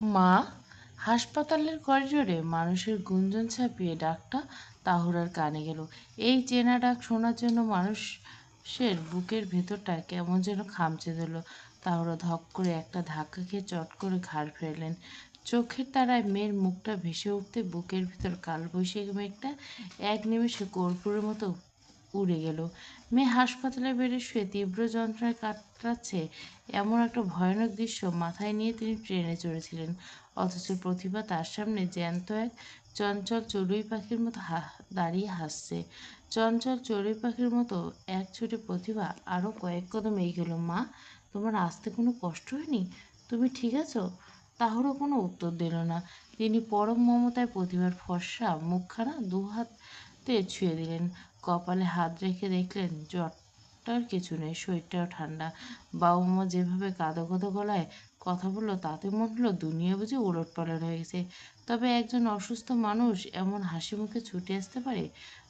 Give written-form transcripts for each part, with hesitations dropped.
মা। হাসপাতালের করিডোরে মানুষের গুঞ্জন ছাপিয়ে ডাকটা তাহুরার কানে গেল। এই চেনা ডাক শোনার জন্য মানুষের বুকের ভেতরটা কেমন যেন খামচে দিল। তাহুরা ধক করে একটা ধাক্কা খেয়ে চট করে ঘাড় ফেললেন। চোখের তারায় মেয়ের মুখটা ভেসে উঠতে বুকের ভেতর কালবৈশাখী মেঘটা এক নিমেষে কর্পূরের মতো উড়ে গেল। মেয়ে হাসপাতালে বেডে শুয়ে তীব্র যন্ত্রণায় কাতরাচ্ছে এমন একটা ভয়ানক দৃশ্য মাথায় নিয়ে তিনি ট্রেনে চড়েছিলেন। অথচ প্রতিভা তার সামনে জ্যান্ত এক চঞ্চল চড়ুই পাখির মতো দাঁড়িয়ে হাসছে। চঞ্চল চড়ুই পাখির মতো এক ছুটে প্রতিভা আরও কয়েক কদম এগোলো। মা, তোমার আসতে কোনো কষ্ট হয়নি? তুমি ঠিক আছো? তাহলে কোনো উত্তর দিল না। তিনি পরম মমতায় প্রতিভার ফর্সা মুখখানা দুহাতে ছুঁয়ে দিলেন। কপালে হাত রেখে দেখলেন জ্বরটার কিছু নেই, শরীরটাও ঠান্ডা। বাবা-মা যেভাবে কাঁদো কাঁদো গলায় কথা বলল তাতে মনে হলো দুনিয়া বুঝি ওলটপালট হয়ে গেছে। তবে একজন অসুস্থ মানুষ এমন হাসি মুখে ছুটে আসতে পারে?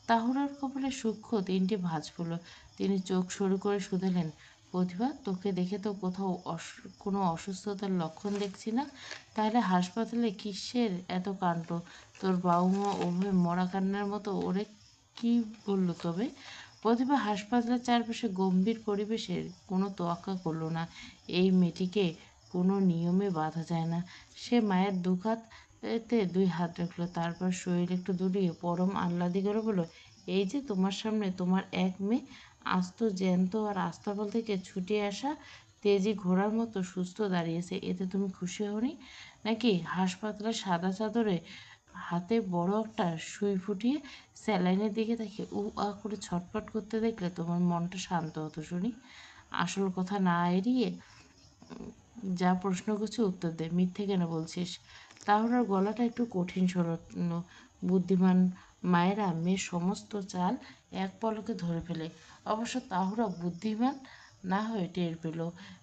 তাহুরার কপালে সূক্ষ্ম তিনটি ভাঁজ পড়ল। তিনি চোখ সরু করে শুধালেন, প্রতিভা, তোকে দেখে তো কোথাও কোনো অসুস্থতার লক্ষণ দেখছি না। তাহলে হাসপাতালে কিসের এত কাণ্ড? তোর বাবা-মা ওভাবে মরা কান্নার মতো ওরে কি বললো তবে? প্রতিভা হাসপাতালের চারপাশে গম্ভীর পরিবেশের কোনো তোয়াক্কা করল না। এই মেয়েটিকে কোনো নিয়মে বাঁধা যায় না। সে মায়ের দুখাতে দুই হাত রাখলো, তারপর শরীর একটু দুলিয়ে পরম আহ্লাদি করে বলল, এই যে তোমার সামনে তোমার এক মেয়ে, আস্ত জ্যান্ত আর আস্তাবল থেকে ছুটে আসা তেজি ঘোড়ার মতো সুস্থ দাঁড়িয়েছে। এতে তুমি খুশি হওনি নাকি? হাসপাতালের সাদা চাদরে হাতে বড় একটা সুই ফুটিয়ে স্যালাইনের দিকে তাকিয়ে আ করে ছটফট করতে দেখলে তোমার মনটা শান্ত হতো শুনি। আসল কথা না এড়িয়ে যা প্রশ্ন করছে উত্তর দে, মিথ্যে কেন বলছিস? তাহুরার গলাটা একটু কঠিন সরানো। বুদ্ধিমান মায়েরা মেয়ের সমস্ত চাল এক পলকে ধরে ফেলে। অবশ্য তাহুরা বুদ্ধিমান না হয়ে টের পেল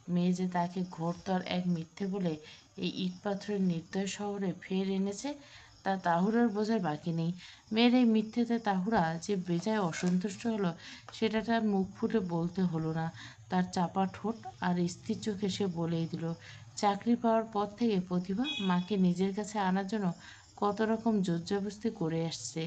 মেয়ে যে তাকে ঘোরতর এক মিথ্যে বলে এই ইট পাথরের নির্দয় শহরে ফের এনেছে তা তাহুরার বোঝার বাকি নেই। মেয়ের এই মিথ্যেতে তাহুরা যে বেজায় অসন্তুষ্ট হলো সেটা তার মুখ ফুটে বলতে হলো না। তার চাপা ঠোঁট আর স্থির চোখে সে বলেই দিল, চাকরি পাওয়ার পর থেকে প্রতিভা মাকে নিজের কাছে আনার জন্য কত রকম জোরজবস্তি করে আসছে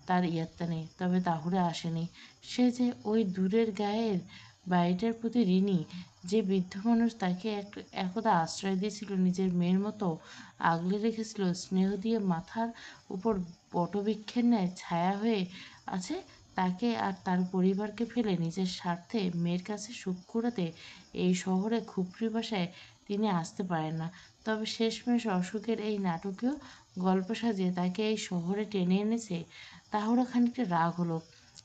তার ইয়ত্তা নেই। তবে তাহুরা আসেনি। সে যে ওই দূরের গায়ের বাড়িটার প্রতি ঋণী। যে বৃদ্ধ মানুষ তাকে একদা আশ্রয় দিয়েছিল, নিজের মেয়ের মতো আগলে রেখেছিল, স্নেহ দিয়ে মাথার উপর বটবৃক্ষের ন্যায় ছায়া হয়ে আছে, তাকে আর তার পরিবারকে ফেলে নিজের স্বার্থে মেয়ের কাছে সুখ কুড়াতে এই শহরে খুপড়ি বাসায় তিনি আসতে পারেন না। তবে শেষমেশ অসুখের এই নাটকীয় গল্প সাজিয়ে তাকে এই শহরে টেনে এনেছে। তাহুরা খানিকটা রাগ হলো।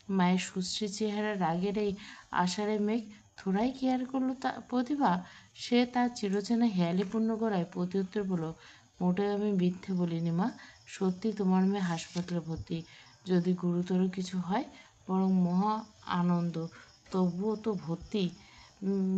মায়ের সুশ্রী চেহারা রাগের এই আষাঢ়ে মেঘ থোড়াই কেয়ার করলো তা প্রতিভা। সে তার চিরচেনা হেয়ালিপূর্ণ গলায় প্রত্যুত্তর বলল, মোটেও আমি মিথ্যে বলিনি মা। সত্যি তোমার মেয়ে হাসপাতালে ভর্তি। যদি গুরুতর কিছু হয় বরং মহা আনন্দ, তবুও তো ভর্তি।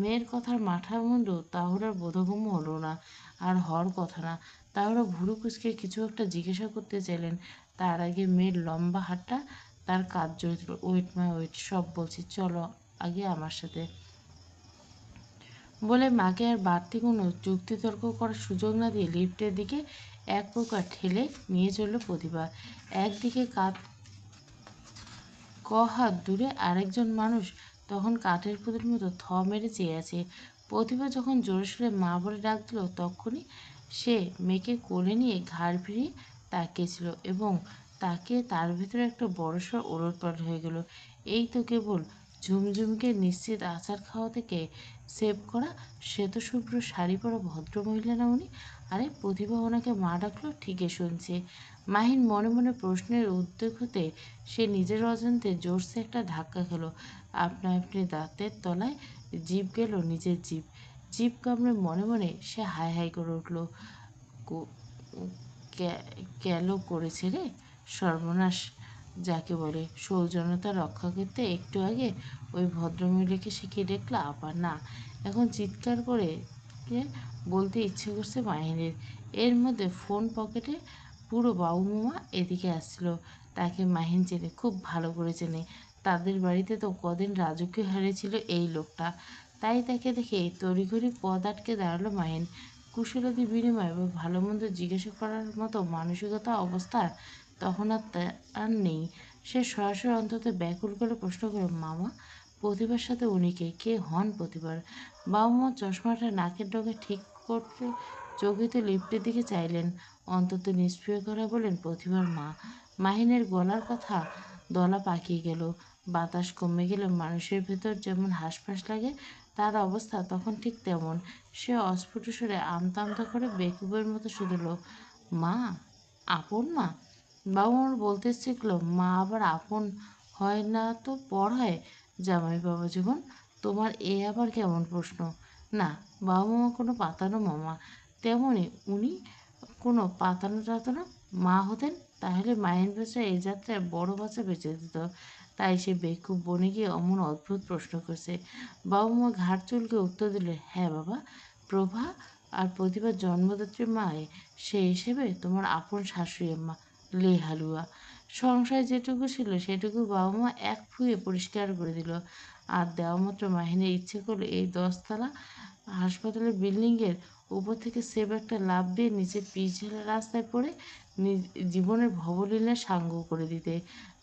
মেয়ের কথার মাথা মুন্ডু তাহুরার বোধগম্য হলো না, আর হওয়ার কথা না। তাহুরা ভুরু কুচকে কিছু একটা জিজ্ঞাসা করতে চাইলেন, তার আগে মেয়ের লম্বা হাতটা তার কাজ জড়িত। ওয়েট মা ওয়েট, সব বলছি, চলো আগে আমার সাথে। বলে মাকে আর বাড়তি কোনো যুক্তিতর্ক করার সুযোগ না দিয়ে লিফটের দিকে এক প্রকার ঠেলে নিয়ে চলল প্রতিভা। একদিকে হাত দূরে আরেকজন মানুষ তখন কাঠের পুতুলের মতো থ মেরে চেয়ে আছে। প্রতিভা যখন জোরে সোরে মা বলে ডাক দিল তখনই সে মেয়েকে কোলে নিয়ে ঘাড় ফিরিয়ে তাকিয়েছিল এবং তাকে তার ভিতরে একটা বড়সড় ওলটপালট হয়ে গেল। এই তো কেবল ঝুমঝুমকে নিশ্চিত আচার খাওয়া থেকে সেভ করা শ্বেতশুভ্র শাড়ি পরা ভদ্রমহিলা না উনি? আরে প্রতিভা ওনাকে মা ডাকলো, ঠিকই শুনছে। মাহিন মনে মনে প্রশ্নের উদ্বেগ হতে সে নিজের অজান্তে জোরসে একটা ধাক্কা খেল। আপনা আপনি দাঁতের তলায় জিভ গেল, নিজের জিভ। জিভ কামড়ে মনে মনে সে হাই হাই করে উঠল, কেলো করেছে রে, সর্বনাশ যাকে বলে। সৌজন্যতা রক্ষা করতে একটু আগে ওই ভদ্রমহিলাকে শিখিয়ে দেখলা, আবার না। এখন চিৎকার করে বলতে ইচ্ছে করছে মাহিনের। এর মধ্যে ফোন পকেটে পুরো বাবু-মামা এদিকে আসছিল। তাকে মাহিন চেনে, খুব ভালো করে চেনে। তাদের বাড়িতে তো কদিন রাজকীয় হারিয়েছিল এই লোকটা। তাই তাকে দেখে তড়িঘড়ি পথ আটকে দাঁড়ালো মাহিন। কুশলাদি বিনিময় বা ভালো মন্দ জিজ্ঞাসা করার মতো মানসিকতা অবস্থা তখন আর নেই। সে সরাসরি অন্তত ব্যাকুল করে প্রশ্ন করে, মামা, প্রতিভার সাথে উনি কে হন প্রতিভার? বাবা মা চশমাটা নাকের ডগে ঠিক করতে চকিত লিফটের দিকে চাইলেন। অন্তত নিষ্ক্রিয় করা বলেন, প্রতিভার মা। মাহিনের গলার কথা দলা পাকিয়ে গেল। বাতাস কমে গেলে মানুষের ভেতর যেমন হাঁসফাঁস লাগে, তার অবস্থা তখন ঠিক তেমন। সে অস্ফুট স্বরে আমতা আমতা করে বেকুবের মতো শুধল, মা? আপন মা? বাবা মার বলতে শিখল, মা আবার আপন হয় না তো পর হয়? জামাই বাবা জীবন, তোমার এ আবার কেমন প্রশ্ন? না, বাবা মামা কোনো পাতানো মামা তেমনই উনি কোনো পাতানো টাতানো মা হতেন, তাহলে মায়ের বেচা এই যাত্রায় বড় বাচ্চা বেঁচে দিত। তাই সে বেকুব বনে গিয়ে অমন অদ্ভুত প্রশ্ন করছে। বাবা মা ঘাড় চুলকে উত্তর দিলে, হ্যাঁ বাবা, প্রভা আর প্রতিভার জন্মদাত্রী মায়ে সে হিসেবে তোমার আপন শাশুড়ি মা, লে হালুয়া। সংসারে যেটুকু ছিল সেটুকু বাবা মা এক ফুঁয়ে পরিষ্কার করে দিল। আর দেওয়া মাত্র মাহিনের ইচ্ছে করলো এই 10 তলা হাসপাতালের বিল্ডিংয়ের উপর থেকে সেব একটা লাফ দিয়ে নিচে পিছলা রাস্তায় পড়ে জীবনের ভবলীলা সাঙ্গ করে দিতে।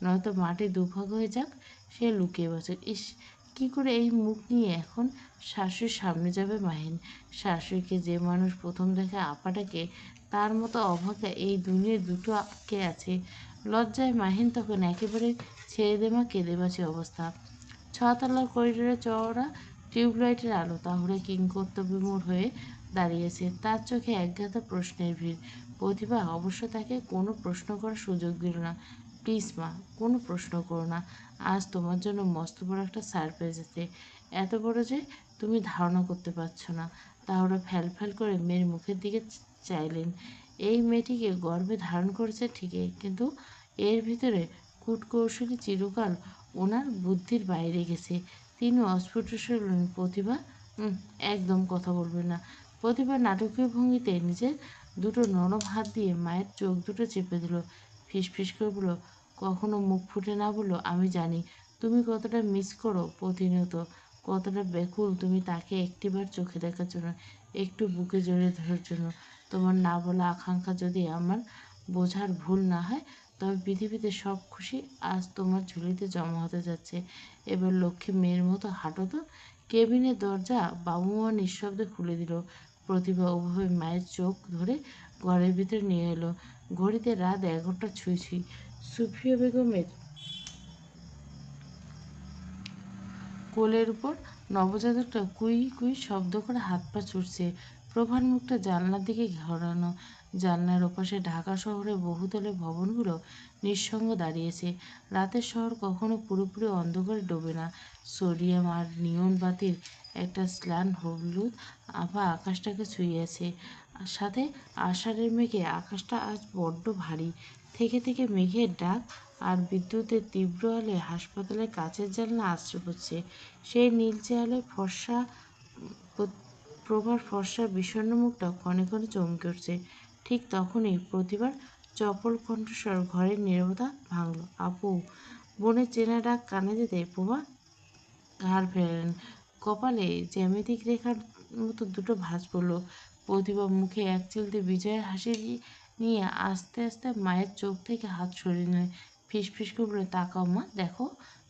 নয়তো মাটি দুভাগ হয়ে যাক, সে লুকিয়ে বাঁচুক। ইস, কি করে এই মুখ নিয়ে এখন শাশুড়ির সামনে যাবে মাহিন? শাশুড়িকে যে মানুষ প্রথম দেখে আপাটাকে, তার মতো অভাগা এই দুনিয়ায় দুটো কে আছে? লজ্জায় মাহিন তখন একেবারে ছেড়ে দেমা কেঁদে বাঁচে অবস্থা। 6 তলার করিডোরে চওড়া টিউবলাইটের আলো তাহলে কিংকর্তব্যবিমূঢ় হয়ে দাঁড়িয়েছে। তার চোখে একগাদা প্রশ্নের ভিড়। প্রতিভা অবশ্য তাকে কোনো প্রশ্ন করার সুযোগ দিল না। প্লিজ মা, কোনো প্রশ্ন করো না। আজ তোমার জন্য মস্ত বড় একটা সারপ্রাইজ আছে। এত বড় যে তুমি ধারণা করতে পারছো না। তাহলে ফ্যাল ফ্যাল করে মেয়ের মুখের দিকে চাইলেন। এই মেয়েটিকে গর্ভে ধারণ করেছে ঠিকই, কিন্তু এর ভিতরে কূটকৌশলী চিরকাল ওনার বুদ্ধির বাইরে গেছে। তিনি অস্ফুট স্বরে বললেন, প্রতিভা, একদম কথা বলবে না। প্রতিভা নাটকীয় ভঙ্গিতে নিজের দুটো নরম হাত দিয়ে মায়ের চোখ দুটো চেপে দিল। ফিসফিস করে বলল, কখনো মুখ ফুটে না বললো আমি জানি তুমি কতটা মিস করো প্রতিনিয়ত, কতটা ব্যাকুল তুমি তাকে একটিবার চোখে দেখার জন্য, একটু বুকে জড়িয়ে ধরার জন্য। তোমার না বলা আকাঙ্ক্ষা যদি আমার বোঝার ভুল না হয়, তবে পৃথিবীতে সব খুশি আজ তোমার ঝুলিতে জমা হতে যাচ্ছে। এবার লক্ষ্মী মেয়ের মতো হাঁটো তো। কেবিনের দরজা বাবু মা নিঃশব্দে খুলে দিল। প্রতিভা ওভাবে মায়ের চোখ ধরে ঘরের ভিতরে নিয়ে এলো। ঘড়িতে রাত 11টা ছুঁই ছুঁই। সুফিয়া বেগমের কোলের উপর নবজাতকটা কুই কুই শব্দ করে হাত পা ছুটছে। প্রভার মুখটা জানলার দিকে ঘোরানো। জানলার ওপাশে ঢাকা শহরের বহুতলে ভবনগুলো নিঃসঙ্গ দাঁড়িয়েছে। রাতের শহর কখনো পুরোপুরি অন্ধকারে ডোবে না। সোডিয়াম আর নিয়ন বাতির একটা স্লান হলুদ আভা আকাশটাকে ছুঁয়েছে। আর সাথে আষাঢ়ের মেঘে আকাশটা আজ বড্ড ভারী। থেকে থেকে মেঘের ডাক আর বিদ্যুতের তীব্র আলোয় হাসপাতালের কাচের জানলা আছড়ে পড়ছে। সেই নীলচে আলোয় প্রভার ফর্সা বিষণ্ণ মুখটা ক্ষণে ক্ষণে চমকে উঠছে। ঠিক তখনই প্রতিবার চপল কণ্ঠস্বর ঘরের নীরবতা ভাঙল। আপু! বোনের চেনা ডাক কানে যেতে প্রভা ঘাড় ফেরালেন। কপালে জ্যামিতিক রেখার মতো দুটো ভাঁজ পড়ল। প্রতিভা মুখে এক চিলতে বিজয়ের হাসি নিয়ে আস্তে আস্তে মায়ের চোখ থেকে হাত সরিয়ে নিলেন। ফিসফিস করে বলে, তাকাও মা, দেখো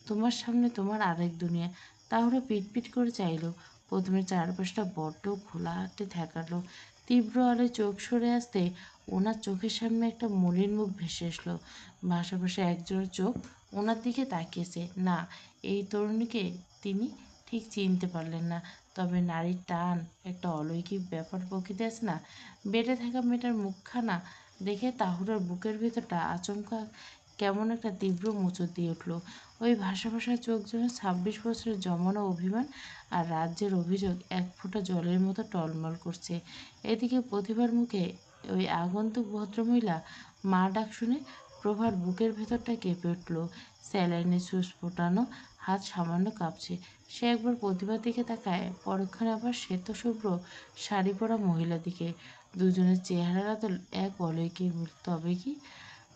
তোমার সামনে তোমার আরেক দুনিয়া। তাহলে পিটপিট করে চাইল। প্রথমে চারপাশটা বড্ড ঘোলাটে ঠেকালো। তীব্র আলোয় চোখ সরে আসতে ওনার চোখের সামনে একটা মলিন মুখ ভেসে আসলো। ভাসা ভাসা একজোড়া চোখ ওনার দিকে তাকিয়েছে। না, এই তরুণীকে তিনি ঠিক চিনতে পারলেন না। তবে নারীর টান একটা অলৌকিক ব্যাপার প্রকৃতি আছে না। বেডে থাকা মেয়েটার মুখখানা দেখে তাহুরার বুকের ভেতরটা আচমকা কেমন একটা তীব্র মোচড় দিয়ে উঠল। ওই ভাসা ভাসা চোখ যেন 26 বছরের জমানো অভিমান আর রাজ্যের অভিযোগ এক ফোঁটা জলের মতো টলমল করছে। এদিকে প্রতিভার মুখে ওই আগন্তুক ভদ্রমহিলা মা ডাক শুনে প্রভার বুকের ভেতরটা কেঁপে উঠল। স্যালাইনের সুচ ফোটানো হাত সামান্য কাঁপছে। সে একবার প্রতিভার দিকে তাকায়, পরক্ষণে আবার শ্বেতশুভ্র শাড়ি পরা মহিলা দিকে। দুজনের চেহারার আদল এক অলৌকিক মিল। তবে কি?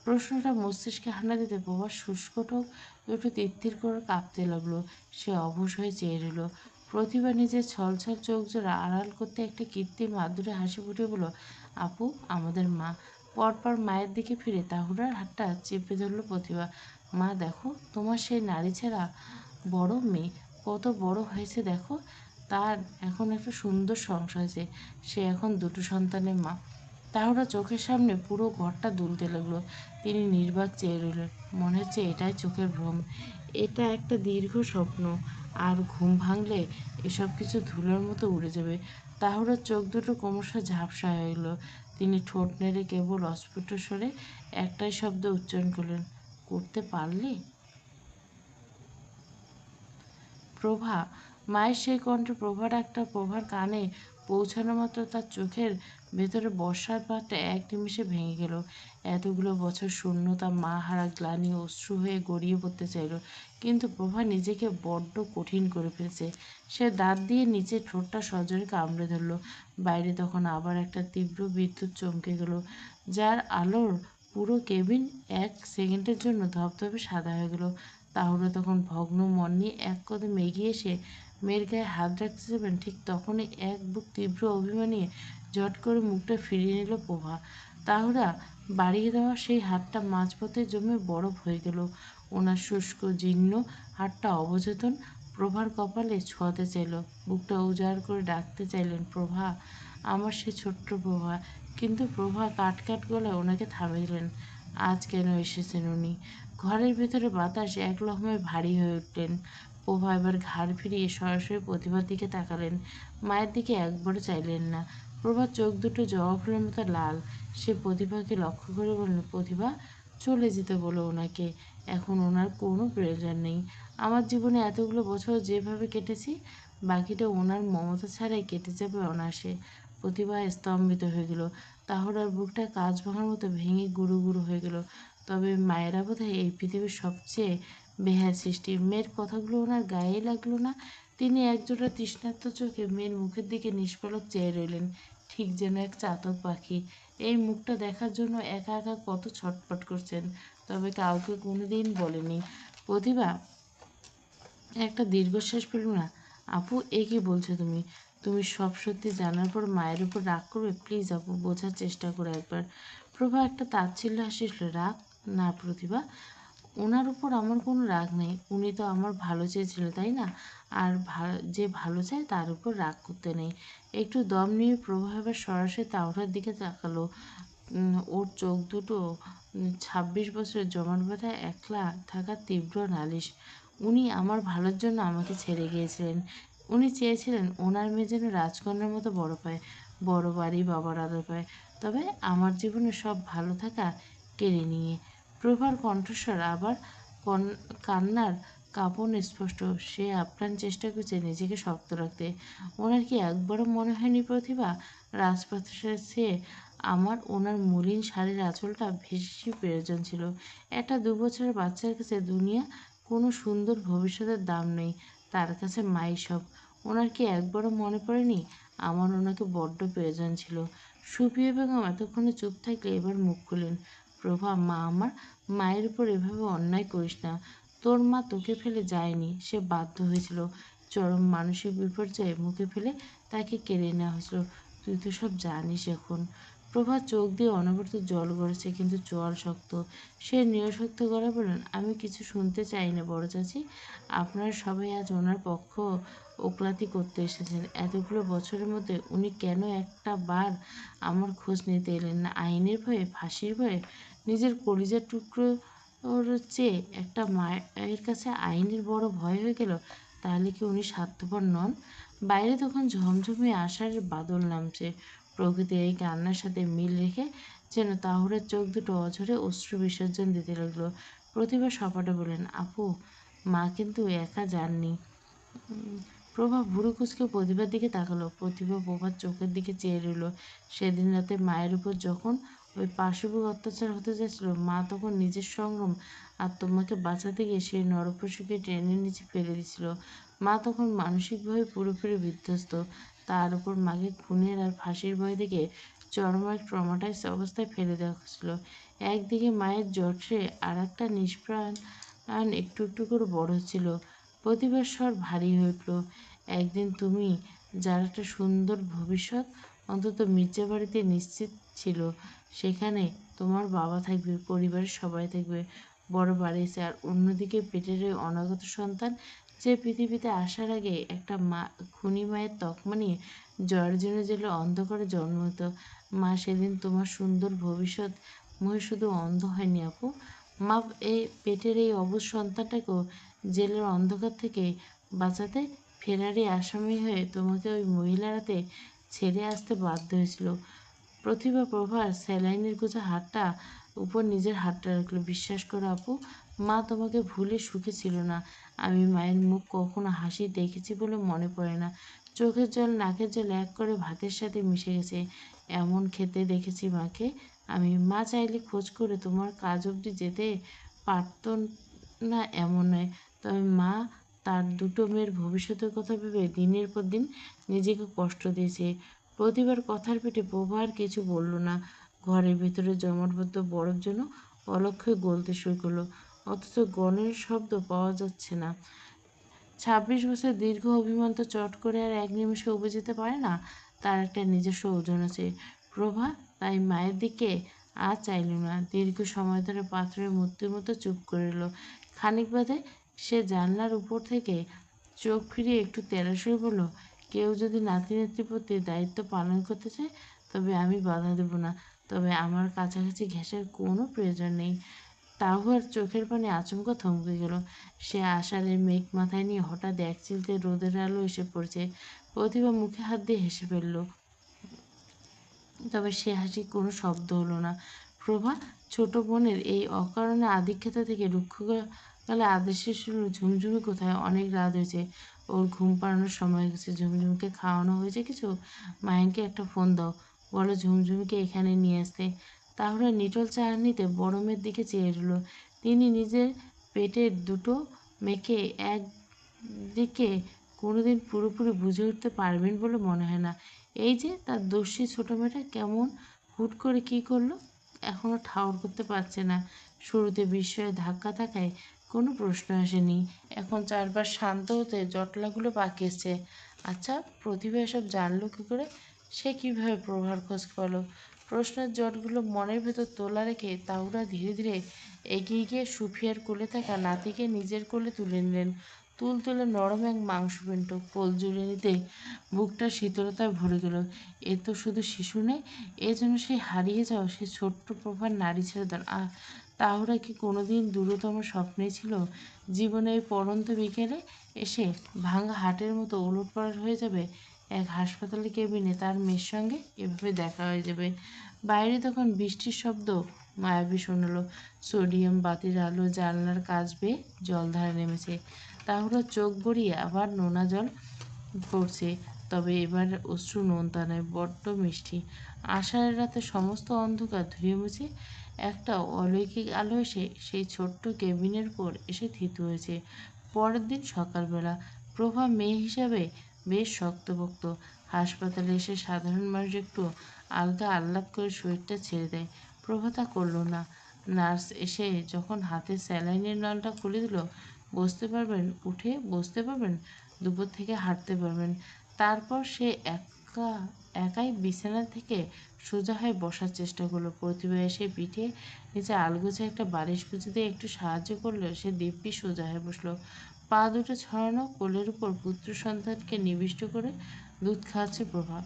প্রশ্নটা মস্তিষ্কে হানা দিতে প্রভার শুষ্ক ঠোঁট দুটো তিত্তির করে কাঁপতে লাগলো। সে অবশ হয়ে চেয়ে রইল। প্রতিভা নিজের ছলছল চোখ জোড়া আড়াল করতে একটা কৃত্রিম আদুরে হাসি ফুটে বলল, আপু, আমাদের মা। পরপর মায়ের দিকে ফিরে তাহুরার হাতটা চেপে ধরল প্রতিভা। মা, দেখো তোমার সেই নারী ছাড়া বড় মেয়ে কত বড় হয়েছে দেখো। তার এখন একটা সুন্দর সংসার হয়েছে। সে এখন দুটো সন্তানের মা। তাহুরা চোখের সামনে পুরো ঘরটা দুলতে লাগলো। তিনি নির্বাক চেয়ে রইলেন। মনে হচ্ছে এটাই চোখের ভ্রম, এটা একটা দীর্ঘ স্বপ্ন, আর ঘুম ভাঙলে এসব কিছু ধুলোর মতো উড়ে যাবে। তাহুরার চোখ দুটো ক্রমশ ঝাপসা হয়ে গেল। তিনি ঠোঁট নেড়ে কেবল অস্ফুট স্বরে একটাই শব্দ উচ্চারণ করলেন, করতে পারলে? প্রভা। মায়ের সেই কণ্ঠে প্রভা ডাকটা প্রভার কানে পৌঁছানো মাত্র তার চোখের ভেতরে বর্ষার পাতটা এক নিমিষে ভেঙে গেল। এতগুলো বছর শূন্যতা মা হারা গ্লানি অশ্রু হয়ে গড়িয়ে পড়তে চাইল, কিন্তু প্রভা নিজেকে বড্ড কঠিন করে ফেলছে। সে দাঁত দিয়ে নিচের ঠোঁটটা সজোরে কামড়ে ধরল। বাইরে তখন আবার একটা তীব্র বিদ্যুৎ চমকে গেল, যার আলোর পুরো কেবিন এক সেকেন্ডের জন্য ধবধবে সাদা হয়ে গেল। তাহলে তখন ভগ্ন মন নিয়ে এক কদম এগিয়ে এসে মেয়ের গায়ে হাত রাখতে যাবেন, ঠিক তখনই এক বুক তীব্র অভিমানে ঝট করে মুখটা ফিরিয়ে নিল প্রভা। তাহুরা বাড়িয়ে দেওয়া সেই হাতটা মাঝপথে জমে বরফ হয়ে গেল। ওনার শুষ্ক জীর্ণ হাতটা অবচেতন প্রভার কপালে ছোঁয়াতে চাইল। বুকটা উজাড় করে ডাকতে চাইলেন, প্রভা, আমার সে ছোট্ট প্রভা। কিন্তু প্রভা কাট কাট গলায় ওনাকে থামিয়ে দিলেন। আজ কেন এসেছেন উনি? ঘরের ভেতরে বাতাস এক লহমায় ভারী হয়ে উঠলেন। প্রভা এবার ঘাড় ফিরিয়ে সরাসরি প্রতিভার দিকে তাকালেন। মায়ের দিকে একবারও চাইলেন না। প্রভার চোখ দুটো জবা ফুলের মতো লাল। সে প্রতিভাকে লক্ষ্য করে বললেন, প্রতিভা, চলে যেতে বলো ওনাকে। এখন ওনার কোনো প্রয়োজন নেই। আমার জীবনে এতগুলো বছর যেভাবে কেটেছি, বাকিটা ওনার মমতা ছাড়াই কেটে যাবে অনায়াসে। প্রতিভা স্তম্ভিত হয়ে গেল। তাহলে বুকটা কাঁচ ভাঙার মতো ভেঙে গুঁড়ো গুঁড়ো হয়ে গেল। তবে মায়েরা বোধহয় এই পৃথিবীর সবচেয়ে বেহায়া সৃষ্টি। মেয়ের কথাগুলো ওনার গায়েই লাগলো না। তিনি একজোড়া তৃষ্ণার্ত চোখে মেয়ের মুখের দিকে নিষ্পলক চেয়ে রইলেন, ঠিক যেন এক চাতক পাখি এই মুখটা দেখার জন্য একা একা কত ছটফট করছেন, তবে কাউকে কোনোদিন বলেনি। প্রতিভা একটা দীর্ঘশ্বাস ফেলল না। আপু, এ কি বলছো তুমি? তুমি সব সত্যি জানার পর মায়ের উপর রাগ করবে? প্লিজ আপু, বোঝার চেষ্টা করো একবার। প্রভা একটা তাচ্ছিল্য হাসিল। রাগ? না প্রতিভা, ওনার উপর আমার কোনো রাগ নেই। উনি তো আমার ভালো চেয়েছিল, তাই না? আর যে ভালো চায় তার উপর রাগ করতে নেই। একটু দম নিয়ে প্রভা এবার সরাসরি তাওরার দিকে তাকালো। ওর চোখ দুটো ২৬ বছরের জমাট বাঁধা একলা থাকা তীব্র নালিশ। উনি আমার ভালোর জন্য আমাকে ছেড়ে গিয়েছিলেন। উনি চেয়েছিলেন ওনার মেয়ে যেন রাজকন্যার মতো বড় পায়, বড় বাড়ি, বাবার আদর পায়। তবে আমার জীবনে সব ভালো থাকা কেড়ে নিয়ে। প্রভার কণ্ঠস্বর আবার কান্নার কাঁপন স্পষ্ট। সে আপ্রাণ চেষ্টা করছে নিজেকে শক্ত রাখতে। ওনার কি একবারও মনে হয়নি প্রতিভা রাজপ্রাসাদের চেয়ে আমার ওনার মলিন শাড়ির আঁচলটা বেশি প্রয়োজন ছিল? একটা ২ বছরের বাচ্চার কাছে দুনিয়া কোনো সুন্দর ভবিষ্যতের দাম নেই, তার কাছে মাই সব। ওনার কি একবারও মনে পড়েনি আমার ওনাকে বড্ড প্রয়োজন ছিল? সুপ্রিয়া বেগম এতক্ষণে চুপ থাকলে এবার মুখ খুললেন। প্রভা, মা আমার, মায়ের উপর এভাবে অন্যায় করিস না। তোর মা তোকে ফেলে যায়নি, সে বাধ্য হয়েছিল। চরম মানসিক বিপর্যয়ে মুখে ফেলে তাকে কেড়ে নেওয়া হয়েছিল। তুই তো সব জানিস এখন। প্রভা চোখ দিয়ে অনবরত জল গড়াচ্ছে, কিন্তু চোয়াল শক্ত। সে নিরশক্ত গলায় বললেন, আমি কিছু শুনতে চাই না বড় চাচি। আপনারা সবাই আজ ওনার পক্ষ ওকালতি করতে এসেছেন। এতগুলো বছরের মধ্যে উনি কেন একটা বার আমার খোঁজ নিতে এলেন না? আইনের ভয়ে? ফাঁসির ভয়ে? নিজের কলিজার টুকরো ওর চেয়ে একটা মায়ের কাছে আইনের বড় ভয় হয়ে গেল? তাহলে কি উনি স্বার্থপর নন? বাইরে তখন ঝমঝমে আষাঢ়ের বাদল নামছে। প্রকৃতির এই কান্নার সাথে মিল রেখে যেন তাহুরের চোখ দুটো অঝরে অশ্রু বিসর্জন দিতে লাগলো। প্রতিভা সপাটে বললেন, আপু, মা কিন্তু একা যাননি। প্রভা ভুরু কুঁচকে প্রতিভার দিকে তাকালো। প্রতিভা প্রভার চোখের দিকে চেয়ে রইল। সেদিন রাতে মায়ের উপর যখন ওই পাশবিক অত্যাচার হতে যাচ্ছিল, মা তখন নিজের সংগ্রাম আর তোমাকে বাঁচাতে গিয়ে সেই নরপশুকে টেনে নিচে ফেলে দিছিল। মা তখন মানসিকভাবে পুরোপুরি বিধ্বস্ত। তার উপর মাকে খুনের আর ফাঁসির ভয় দেখে চরম এক ট্রমাটাইজড অবস্থায় ফেলে দেওয়া হয়েছিল। একদিকে মায়ের জঠরে আর একটা নিষ্প্রাণ একটু একটু করে বড় হচ্ছিল। প্রতিভার স্বর ভারী হয়ে উঠল। একদিন তুমি যার একটা সুন্দর ভবিষ্যৎ অন্তত মির্জা বাড়িতে নিশ্চিত ছিল, সেখানে তোমার বাবা থাকবে, পরিবারের সবাই থাকবে, বড় বাড়িছে। আর অন্যদিকে পেটের ওই অনাগত সন্তান, যে পৃথিবীতে আসার আগে একটা মা খুনি মায়ের তকমা নিয়ে জর্জনে জেলে অন্ধকারে জন্ম হতো। মা সেদিন তোমার সুন্দর ভবিষ্যৎ মোহে শুধু অন্ধ হয়নি আপু, মা এই পেটের এই অবুঝ সন্তানটাকেও জেলের অন্ধকার থেকে বাঁচাতে ফেরারি আসামি হয়ে তোমাকে ওই মহিলার হাতে ছেড়ে আসতে বাধ্য হয়েছিল। প্রভার স্যালাইনের গোছা হাতটা উপর নিজের হাতটা রাখলো। বিশ্বাস করো আপু, মা তোমাকে ভুলে সুখে ছিল না। আমি মায়ের মুখ কখনো হাসি দেখেছি বলে মনে পড়ে না। চোখের জল নাকের জল এক করে ভাতের সাথে মিশে গেছে। এমন খেতে দেখেছি মাকে আমি। মা চাইলে খোঁজ করে তোমার কাজ অবধি যেতে পারত না এমন নয়, তবে মা তার দুটো মেয়ের ভবিষ্যতের কথা ভেবে দিনের পর দিন নিজেকে কষ্ট দিয়েছে। প্রতিবার কথার পেটে প্রভা আর কিছু বলল না। ঘরের ভেতরে জমাটবদ্ধ বরফ যেন অলক্ষ্যে গলতে শুরু করলো, অথচ গণের শব্দ পাওয়া যাচ্ছে না। ২৬ বছর দীর্ঘ অভিমান তো চট করে আর এক নিমেষে উবে যেতে পারে না। তার একটা নিজস্ব ওজন আছে। প্রভা তাই মায়ের দিকে আর চাইল না। দীর্ঘ সময় ধরে পাথরের মূর্তির মতো চুপ করে এলো। খানিক বাদে সে জানলার উপর থেকে চোখ ফিরিয়ে একটু তেরাসই বলল, কেউ যদি নাতি নাতির প্রতি দায়িত্ব পালন করতে চায় তবে আমি বাধা দেব না, তবে আমার কাছাকাছি ঘেঁষার কোনো প্রয়োজন নেই। তাহুয়ার চোখের পানি আচমকা থমকে গেল। সে আষাঢ়ের মেঘ মাথায় নিয়ে হঠাৎ এক চিলতে রোদের আলো এসে পড়ছে। প্রতিভা মুখে হাত দিয়ে হেসে ফেলল, তবে সে হাসি কোনো শব্দ হলো না। প্রভা ছোট বোনের এই অকারণে আধিক্যতা থেকে রুক্ষকালে আদেশে শুরু, ঝুমঝুমি কোথায়? অনেক রাত হয়েছে, ওর ঘুম পাড়ানোর সময় হয়েছে। ঝুমঝুমিকে খাওয়ানো হয়েছে কিছু? মাহিনকে একটা ফোন দাও, বলো ঝুমঝুমিকে এখানে নিয়ে আসতে। তাহলে নিটল চাহনিতে বড় মেয়ের দিকে চেয়ে রইল। তিনি নিজের পেটের দুটো মেয়েকে একদিকে কোনোদিন পুরোপুরি বুঝে উঠতে পারবেন বলে মনে হয় না। এই যে তার দস্যি ছোট মেয়েটা কেমন হুট করে কী করলো, এখনো ঠাউর করতে পারছে না। শুরুতে বিস্ময়ে ধাক্কা থাকায় কোনো প্রশ্ন আসেনি, এখন চারবার শান্ত হতে জটলাগুলো বাকি এসছে। আচ্ছা, প্রতিভা এসব জানলো কী করে? সে কীভাবে প্রভার খোঁজ পেল? প্রশ্নের জটগুলো মনের ভেতর তোলা রেখে তাহুরা ধীরে ধীরে এগিয়ে গিয়ে সুফিয়ার কোলে থাকা নাতিকে নিজের কোলে তুলে নিলেন। তুলতুলে নরম এক মাংসপিণ্ড কোল জুড়ে নিতে বুকটা শীতলতায় ভরে গেল। এ তো শুধু শিশু নেই, এ যেন সেই হারিয়ে যাওয়া সেই ছোট্ট প্রভার নারী ছেলেদের। তাহুরা কি কোনোদিন দূরতম স্বপ্নে ছিল জীবনে এই পড়ন্ত বিকেলে এসে ভাঙা হাটের মতো ওলটপালট হয়ে যাবে এক হাসপাতালের কেবিনে তার মেয়ের সঙ্গে এভাবে দেখা হয়ে যাবে। বাইরে তখন বৃষ্টির শব্দ মায়াবী শোনালো। সোডিয়াম বাতির আলো জানলার কাচ বেয়ে জলধারা নেমেছে। তাহুরা চোখ গড়িয়ে আবার নোনা জল পড়ছে, তবে এবার অশ্রু নোনতা নয়, বড্ড মিষ্টি। আষাঢ়ের রাতে সমস্ত অন্ধকার ধুয়ে মুছে একটা অলৌকিক আলো এসে সেই ছোট্ট কেবিনের উপর এসে থিতু হয়েছে। পরের দিন সকালবেলা প্রভা মেয়ে হিসাবে বেশ শক্তপোক্ত। হাসপাতালে এসে সাধারণ মানুষ একটু আলগা আহ্লাদ করে শরীরটা ছেড়ে দেয়, প্রভা তা করল না। নার্স এসে যখন হাতে স্যালাইনের নলটা খুলে দিল, বসতে পারবেন, দুপুর থেকে হাঁটতে পারবেন। তারপর সে একাই বিছানা থেকে সোজা হয়ে বসার চেষ্টা করলো। প্রতিভা এসে পিঠে নিচে আলগোছে একটা বালিশ গুঁজে দিয়ে একটু সাহায্য করলো। সে দিব্যি সোজা হয়ে বসলো। পা দুটো ছড়ানো, কোলের উপর পুত্র সন্তানকে নিবিষ্ট করে দুধ খাওয়াচ্ছে প্রভা।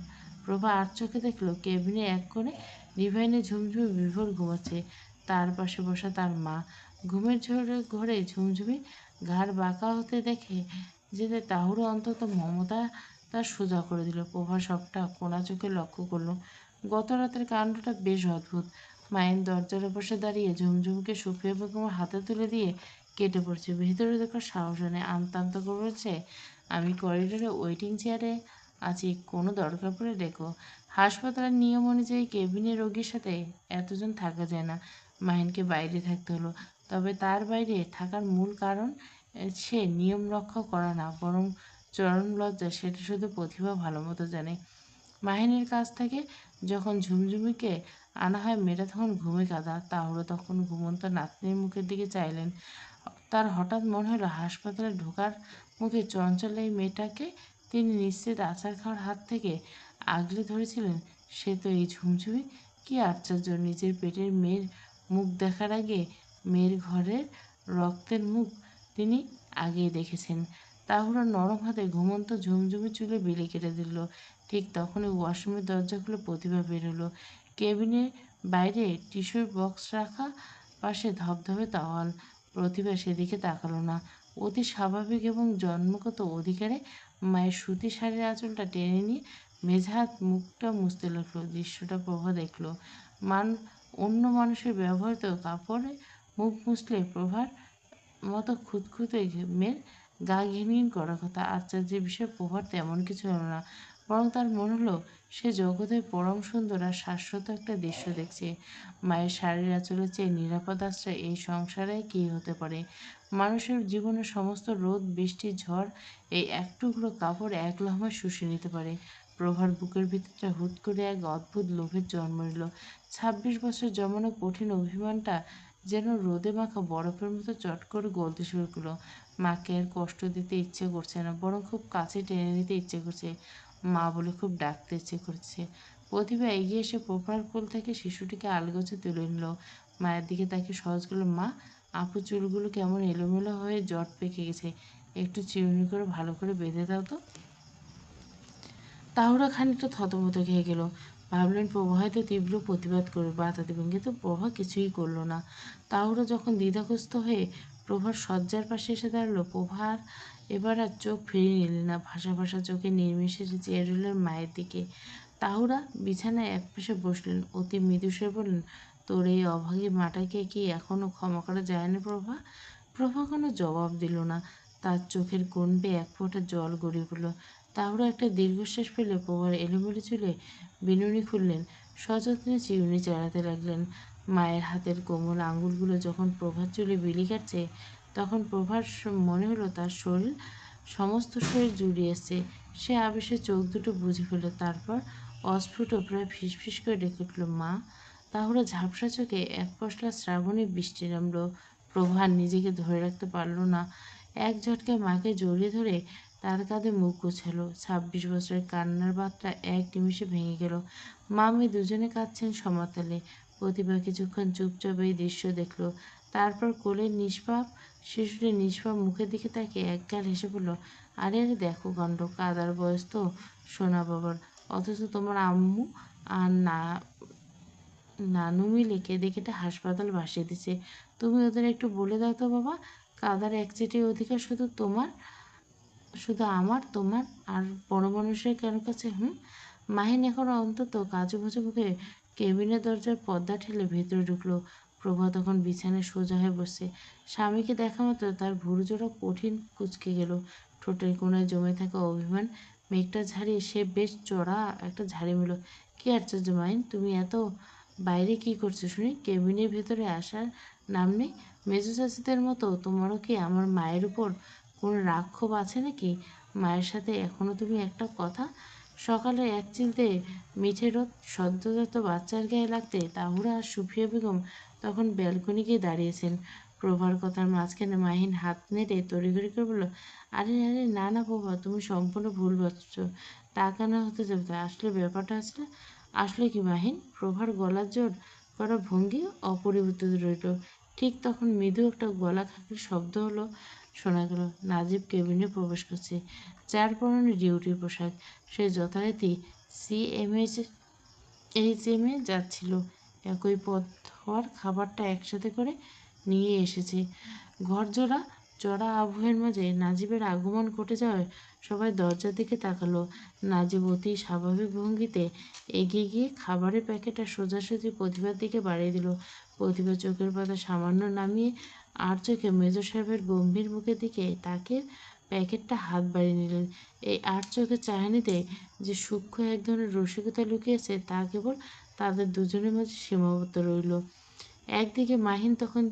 প্রভা আর চোখে দেখলো কেবিনে এক কোণে ডিভাইনে ঝুমঝুমি বিভোর ঘুমাচ্ছে, তার পাশে বসা তার মা। ঘুমের ঘরে ঝুমঝুমি ঘাড় বাঁকা হতে দেখে যেতে তাহুরও অন্তত মমতা তার সোজা করে দিল। প্রভা সবটা কোনা চোখে লক্ষ্য করলো। গত রাতের কাণ্ডটা বেশ অদ্ভুত। মায়ের দরজার পাশে দাঁড়িয়ে ঝুমঝুমকে সুফিয়া বেগমের হাতে তুলে দিয়ে কেটে পড়ছে। ভেতরে দেখার সাহস নেই, আমতা আমতা করে বলছে, আমি করিডোরে ওয়েটিং চেয়ারে আছি, কোনো দরকার পড়ে ডেকো। হাসপাতালের নিয়ম অনুযায়ী কেবিনে রোগীর সাথে এতজন থাকা যায় না। মাহিনকে বাইরে থাকতে হলো, তবে তার বাইরে থাকার মূল কারণ সে নিয়ম রক্ষা করা না, বরং চরম লজ্জা, সেটা শুধু প্রতিভা ভালো মতো জানে। মাহিনের কাছ থেকে যখন ঝুমঝুমিকে আনা হয়, মেয়েটা তখন ঘুমে কাঁদা। তাহলে তখন ঘুমন্ত নাতনির মুখের দিকে চাইলেন। তার হঠাৎ মনে হলো হাসপাতালে ঢোকার মুখে চঞ্চল এই মেয়েটাকে তিনি নিশ্চিত আচার খাওয়ার হাত থেকে আগলে ধরেছিলেন। সে তো এই ঝুমঝুমি! কি আশ্চর্য! নিজের পেটের মেয়ের মুখ দেখার আগে মেয়ের ঘরের রক্তের মুখ তিনি আগেই দেখেছেন। তাহুরা নরম হাতে ঘুমন্ত ঝুমঝুমি চুলে বিলি কেটে দিল। ঠিক তখনই ওয়াশরুমের দরজা খুলে প্রতিভা বের হলো। কেবিনের বাইরে টিস্যুর বক্স রাখা, পাশে ধবধবে তাওয়াল। প্রতিভা সেদিকে তাকালো না। অতি স্বাভাবিক এবং জন্মগত অধিকারে মায়ের সুতি শাড়ির আঁচলটা টেনে নিয়ে মেঝে মুখটা মুছতে লাগলো। দৃশ্যটা প্রভা দেখল। মান অন্য মানুষের ব্যবহৃত কাপড়ে মুখ মুছলে প্রভার মতো খুঁতখুঁতে মেয়ের গা ঘিনঘিন করার কথা। আশ্চর্যের বিষয় প্রভার তেমন কিছু হলো না, বরং তার মনে হলো সে জগতের পরম সুন্দর আর শাশ্বত একটা দৃশ্য দেখছে। মায়ের শাড়ির আঁচলের চেয়ে নিরাপদ আশ্রয় এই সংসারে কী হতে পারে? মানুষের জীবনের সমস্ত রোদ, বৃষ্টি, ঝড় এই এক টুকরো কাপড় এক লহমায় শুষে নিতে পারে। প্রভার বুকের ভিতরটা হুট করে এক অদ্ভুত লোভের জন্ম নিল। ২৬ বছর জমানো কঠিন অভিমানটা যেন রোদে মাখা বরফের মতো চট করে গলতে শুরু করলো। মাকে আর কষ্ট দিতে ইচ্ছে করছে না, বরং খুব কাছে টেনে নিতে ইচ্ছে করছে। মা বলে খুব ডাকতে ইচ্ছে করছে। প্রতিভা এগিয়ে এসে প্রভার কোল থেকে শিশুটিকে আলগোছে তুলে নিল। মায়ের দিকে তাকে সহজ করলো। মা, আপু চুলগুলো কেমন এলোমেলো হয়ে জট পেকে গেছে, একটু চিরুনি করে ভালো করে বেঁধে দাও তো। তাহুরা খানিকটা থতমত খেয়ে গেল। ভাবলেন প্রভা হয়তো তীব্র প্রতিবাদ করবে, বাধা দেবেন, কিন্তু প্রভা কিছুই করল না। তাহুরা যখন দ্বিধাগ্রস্ত হয়ে প্রভার শয্যার পাশে এসে দাঁড়ালো, প্রভার এবার আর চোখ ফিরিয়ে নিলেন না। ভাষা ভাষা চোখে নির্বিশেষে চেয়ে রইলেন মায়ের দিকে। তাহুরা বিছানায় একপাশে বসলেন, অতি মৃদুস্বরে বললেন, তোর এই অভাগী মাটাকে কি এখনো ক্ষমা করা যায়নি প্রভা? প্রভা কোনো জবাব দিল না। তার চোখের কোণ বেয়ে এক ফোঁটা জল গড়িয়ে পড়ল। তাহুরা একটা দীর্ঘশ্বাস ফেলে প্রভার এলোমেলো চুলে বিনুনি খুললেন, সযত্নে চিরুনি চালাতে লাগলেন। মায়ের হাতের কোমল আঙুলগুলো যখন প্রভার চুলে বিলি কাটছে, তখন প্রভার মনে হলো তার সমস্ত শরীর জুড়িয়ে এসছে। সে আবেশে চোখ দুটো বুজে ফেলল। তারপর অস্ফুট প্রায় ফিসফিস করে ডেকে উঠল, মা। তাহুরা ঝাপসা চোখে এক পশলা শ্রাবণী বৃষ্টি নামল। প্রভা নিজেকে ধরে রাখতে পারল না। এক ঝটকায় মাকে জড়িয়ে ধরে তার কাঁধে মুখ গোছালো। ২৬ বছরের কান্নার বাঁধটা এক নিমিষে ভেঙে গেল। মা মেয়ে দুজনে কাঁদছেন সমাতালে। প্রতিভা কিছুক্ষণ চুপচাপ এই দৃশ্য দেখল। তারপর কোলের নিষ্পাপ শিশুটি নিষ্পাপ মুখের দিকে তাকিয়ে একগাল হেসে বলল, আরে আরে দেখো কাণ্ড, কাদার বয়স তো সোনা বাবার, অথচ তোমার আম্মু আর নানু মিলে কেঁদে কেটে হাসপাতাল ভাসিয়ে দিচ্ছে। তুমি ওদের একটু বলে দাও তো বাবা, কাদার একচেটিয়া অধিকার শুধু আমার, তোমার আর বড় মানুষের কেন কাছে? মাহিন এখন অন্তত কাজু ভুজু মুখে কেবিনের দরজার পর্দা ঠেলে ভেতরে ঢুকলো। প্রভা তখন বিছানায় সোজা হয়ে বসছে। স্বামীকে দেখা মাত্র তার ভুরুজোড়া কঠিন কুঁচকে গেল। ঠোঁটের কোণায় জমে থাকা অভিমান মেঘটা ঝাড়িয়ে সে বেশ চড়া একটা ঝাড়ি মিল। কি আশ্চর্য মাহিন, তুমি এত বাইরে কি করছো শুনি? কেবিনের ভেতরে আসার নাম নেই। মেজো চাচিদের মতো তোমারও কি আমার মায়ের উপর কোনো রাগ ক্ষোভ আছে নাকি? মায়ের সাথে এখনো তুমি একটা কথা? সকালে এক চিলতে মিঠে রোদ সদ্যোজাত বাচ্চার গায়ে লাগতে তাহুরা আর সুফিয়া বেগম তখন ব্যালকনি গিয়ে দাঁড়িয়েছেন। প্রভার কথার মাঝখানে মাহিন হাত নেড়ে তড়িঘড়ি করে বলল, আরে আরে না না প্রভা, তুমি সম্পূর্ণ ভুল ভাবছ। টাকা না হতে যাবে, আসলে ব্যাপারটা আসলে কি মাহিন? প্রভার গলার জোর করা ভঙ্গি অপরিবর্তিত রইল। ঠিক তখন মৃদু একটা গলা খাঁকির শব্দ শোনা গেল। নাজিব কেবিনে প্রবেশ করছে। যার পরনে ডিউটির পোশাক। সে যথারীতি CMHME যাচ্ছিল। একই পথ হওয়ার খাবারটা একসাথে করে নিয়ে এসেছে। ঘরজোড়া চড়া আবহের মাঝে নাজিবের আগমন ঘটে যাওয়ায় সবাই দরজার দিকে তাকালো। নাজিব অতি স্বাভাবিক ভঙ্গিতে এগিয়ে গিয়ে খাবারের প্যাকেটটা সোজাসুজি প্রতিভার দিকে বাড়িয়ে দিল। প্রতিভা চোখের পাতা সামান্য নামিয়ে আর চোখে মেজো সাহেবের গম্ভীর মুখের দিকে তাকে প্যাকেটটা হাত বাড়িয়ে নিলেন। এই আর চোখের চাহনিতে যে সূক্ষ্ম এক ধরনের রসিকতা লুকিয়েছে তা কেবল তাদের দুজনের মাঝে সীমাবদ্ধ রইল। একদিকে মাহিন তখন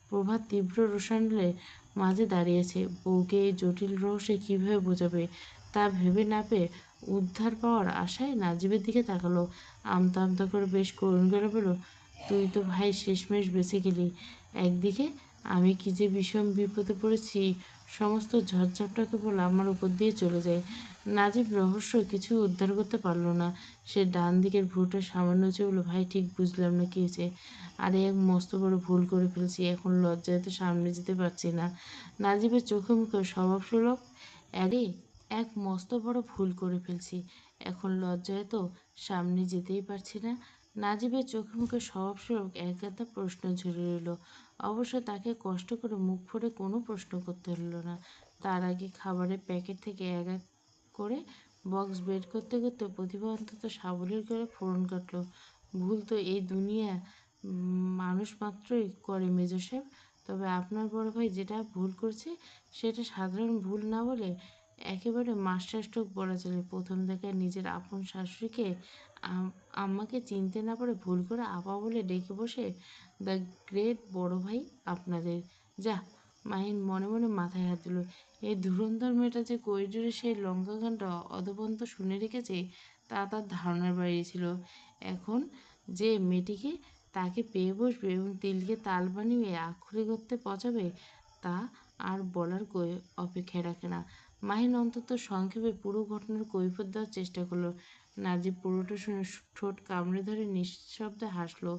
প্রভাত তীব্র রোষানলে মাঝে দাঁড়িয়েছে। বউকে এই জটিল রহস্যে কীভাবে বোঝাবে তা ভেবে না পেয়ে উদ্ধার পাওয়ার আশায় নাজিবের দিকে তাকালো। আমতা আমতা করে বেশ করুণ করে বলল, তুই তো ভাই শেষমেশ বেঁচে গেলি। একদিকে আমি কি যে বিষম বিপদে পড়েছি সমস্ত ঝড়ঝাপটা কেবল আমার উপর দিয়ে চলে যায়। নাজিব রহস্য কিছু উদ্ধার করতে পারলো না। সে ডান দিকের ভ্রুটা সামান্য চেয়ে ভাই ঠিক বুঝলাম না কি হয়েছে। আরে এক মস্ত বড় ভুল করে ফেলছি, এখন লজ্জায় তো সামনে যেতে পারছি না। নাজিবের চোখে মুখে স্বভাবসুলভ আরে এক মস্ত বড় ভুল করে ফেলছি, এখন লজ্জায় তো সামনে যেতেই পারছি না। নাজিবের চোখে মুখে স্বভাবসুলভ একগাদা প্রশ্ন ঝরে রইল। অবশ্য তাকে কষ্ট করে মুখ ফুটে কোনো প্রশ্ন করতে হলো না। তার আগে খাবারের প্যাকেট থেকে এক এক করে বক্স বের করতে করতে প্রতিভা অন্তত সাবলীল করে ফোড়ন কাটল। ভুল তো এই দুনিয়া মানুষ মাত্রই করে মেজো সাহেব। তবে আপনার বড় ভাই যেটা ভুল করছে সেটা সাধারণ ভুল না বলে একেবারে মাস্টার স্ট্রোক বলা চলে। প্রথম দেখায় নিজের আপন শাশুড়িকে আমাকে চিনতে না পারে ভুল করে আপা বলে ডেকে বসে দ্য গ্রেট বড় ভাই আপনাদের। যা, মাহিন মনে মনে মাথায় হাত দিল। এই ধুরন্ধর মেয়েটা যে করিডোরে সেই লঙ্কা গানটা অদপন্ত শুনে রেখেছে তা তার ধারণার বাইরে ছিল। এখন যে মেয়েটিকে তাকে পেয়ে বসবে এবং তিলকে তাল বানিয়ে আক্ষরিকত্বে পচাবে তা আর বলার অপেক্ষায় রাখে না। মাহিন অন্তত সংক্ষেপে পুরো ঘটনার কৈফিয়ত দেওয়ার চেষ্টা করলো। নাজিব পুরোটা শুনে ঠোঁট কামড়ে ধরে নিঃশব্দে হাসলো।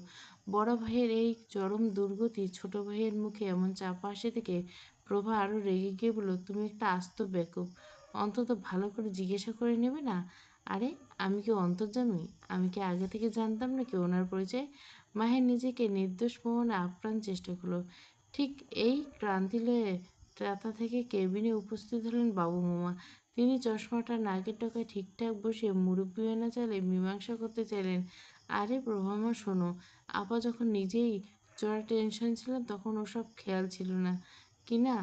বড় ভাইয়ের এই চরম দুর্গতি ছোট ভাইয়ের মুখে এমন চাপা হাসি থেকে প্রভা আরও রেগে গিয়ে বলল, তুমি একটা আস্ত বেকুব, অন্তত ভালো করে জিজ্ঞাসা করে নেবে না? আরে আমি কি অন্তর্যামী? আমি কি আগে থেকে জানতাম নাকি ওনার পরিচয়? মাহের নিজেকে নির্দোষ প্রমাণে আপ্রাণ চেষ্টা করলো। ঠিক এই ক্রান্তি লয়ে ট্রাতা থেকে কেবিনে উপস্থিত হলেন বাবু মামা। তিনি চশমাটা নাকের ডগায় ঠিকঠাক বসিয়ে মুরব্বিয়ানা চালে মীমাংসা করতে চাইলেন। আরে প্রভামা শোনো, আপা যখন নিজেই চড়া টেনশন ছিলেন তখন ওসব খেয়াল ছিল না কি না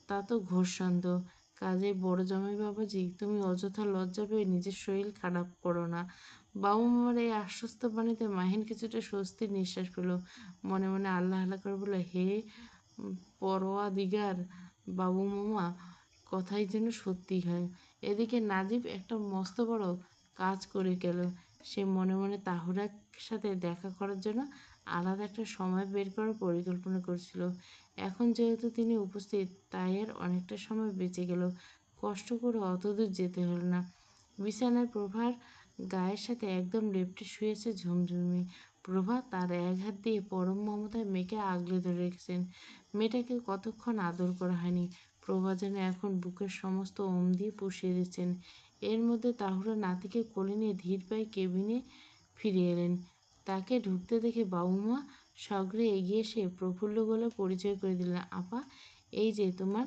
তা তো ঘোর সন্দেহ। কাজেই বড় জামাই বাবাজি, তুমি অযথা লজ্জা পেয়ে নিজের শরীর খারাপ করো না। বাবু মামার এই আশ্বস্ত বাণীতে মাহিন কিছুটা স্বস্তির নিঃশ্বাস পেল। মনে মনে আল্লাহ আল্লাহ করে বলল, হে পরওয়ারদিগার, বাবু মামা কথাই যেন সত্যি হয়। এদিকে নাজিব একটা মস্ত বড় কাজ করে গেল। সে মনে মনে তাহুরার সাথে দেখা করার জন্য আলাদা একটা সময় বের করার পরিকল্পনা করছিল। এখন যেহেতু তিনি উপস্থিত তাই আর অনেকটা সময় বেঁচে গেল। কষ্ট করে অতদূর যেতে হলো না। বিছানায় প্রভার গায়ের সাথে একদম লেপ্টে শুয়েছে ঝুমঝুমি। প্রভা তার এক হাত দিয়ে পরম মমতায় মেয়েকে আগলে ধরে রেখেছেন। মেয়েটাকে কতক্ষণ আদর করা হয়নি। প্রভা যেন এখন বুকের সমস্ত ওম দিয়ে পুষিয়ে দিচ্ছেন। এর মধ্যে তাহুরা নাতিকে কোলে নিয়ে ধীর পায়ে কেবিনে ফিরে এলেন। তাকে ঢুকতে দেখে বাবুমা সগ্রে এগিয়ে এসে প্রফুল্ল গলে পরিচয় করে দিলেন, আপা এই যে তোমার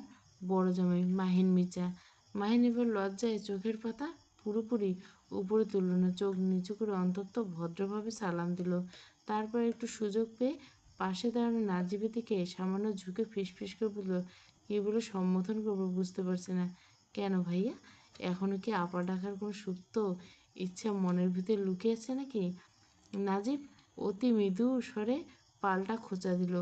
বড় জামাই মাহিন মির্জা। মাহিন এবার লজ্জায় চোখের পাতা পুরোপুরি উপরে তুলল না, চোখ নিচু করে অন্তত ভদ্রভাবে সালাম দিল। তারপর একটু সুযোগ পেয়ে পাশে দাঁড়ানো নাজিবের দিকে সামান্য ঝুঁকে ফিসফিস করে বলল, কী বলে সম্বোধন করবো বুঝতে পারছি না। কেন ভাইয়া, এখনো কি আপা ডাকার কোনো সুপ্ত ইচ্ছা মনের ভিতরে লুকিয়ে আছে নাকি? নাজিব অতি মৃদু স্বরে পাল্টা খোঁচা দিল।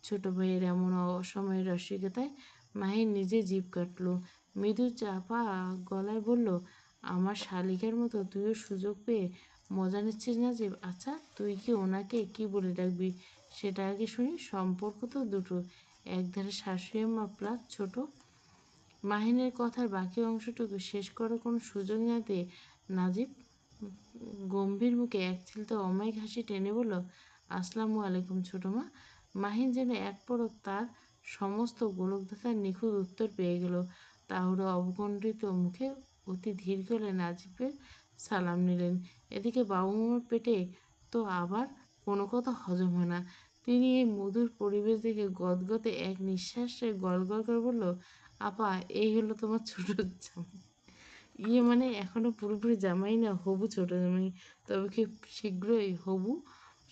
ছোট ভাইয়ের এমন অসময়ের রসিকতায় মাহির নিজে জিভ কাটল। মৃদু চাপা গলায় বলল, আমার শালিকার মতো তুইও সুযোগ পেয়ে মজা নিচ্ছিস নাজিব? আচ্ছা তুই কি ওনাকে কি বলে ডাকবি সেটা আগে শুনি। সম্পর্ক তো দুটো, একধারে শাশুড়ি মা প্লাস ছোট। মাহিনের কথার বাকি অংশটুকু শেষ করার কোনো সুযোগ না দিয়ে নাজিব গম্ভীর মুখে এক চিলতে অমায়িক হাসি টেনে বলল, আসসালামু আলাইকুম ছোটো মা। মাহিন যেন এক পলক তার সমস্ত গোলকধাঁধার নিখুঁত উত্তর পেয়ে গেল। তাহুরা অবকণ্ঠিত মুখে অতি ধীর গলায় নাজিবের সালাম নিলেন। এদিকে বাবু মামার পেটে তো আবার কোনো কথা হজম হয় না। তিনি এই মধুর পরিবেশ দেখে গদগদে এক নিঃশ্বাসে গলগল করে বলল, আপা এই হলো তোমার ছোট জামাই। মানে এখনো পুরোপুরি জামাই না, হবু ছোট জামাই। তবে কি শীঘ্রই হবু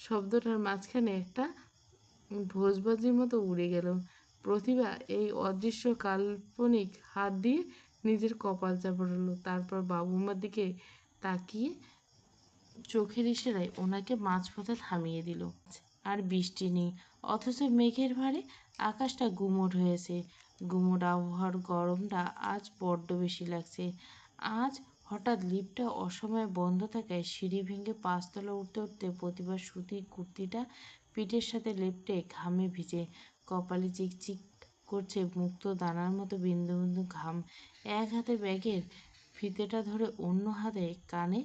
শব্দটার মাঝখানে একটা ভোজবাজির মতো উড়ে গেল। প্রতিভা এই অদৃশ্য কাল্পনিক হাত দিয়ে নিজের কপাল চাপড়ালো, তারপর বাবুমার দিকে তাকিয়ে চোখের ইশারায় ওনাকে মাঝপথে থামিয়ে দিল। আর বৃষ্টি নেই, অথচ মেঘের ভারে আকাশটা গুমোট হয়েছে। গুমোট আবহাওয়ার গরমটা আজ বড্ড বেশি লাগছে। আজ হঠাৎ লিফটটা অসময়ে বন্ধ থাকায় সিঁড়ি ভেঙে পাঁচতলা উঠতে উঠতে প্রতিবার সুতির কুর্তিটা পিঠের সাথে লেপ্টে ঘামে ভিজে কপালে চিকচিক করছে মুক্ত দানার মতো বিন্দু বিন্দু ঘাম। এক হাতে ব্যাগের ফিতেটা ধরে অন্য হাতে কানে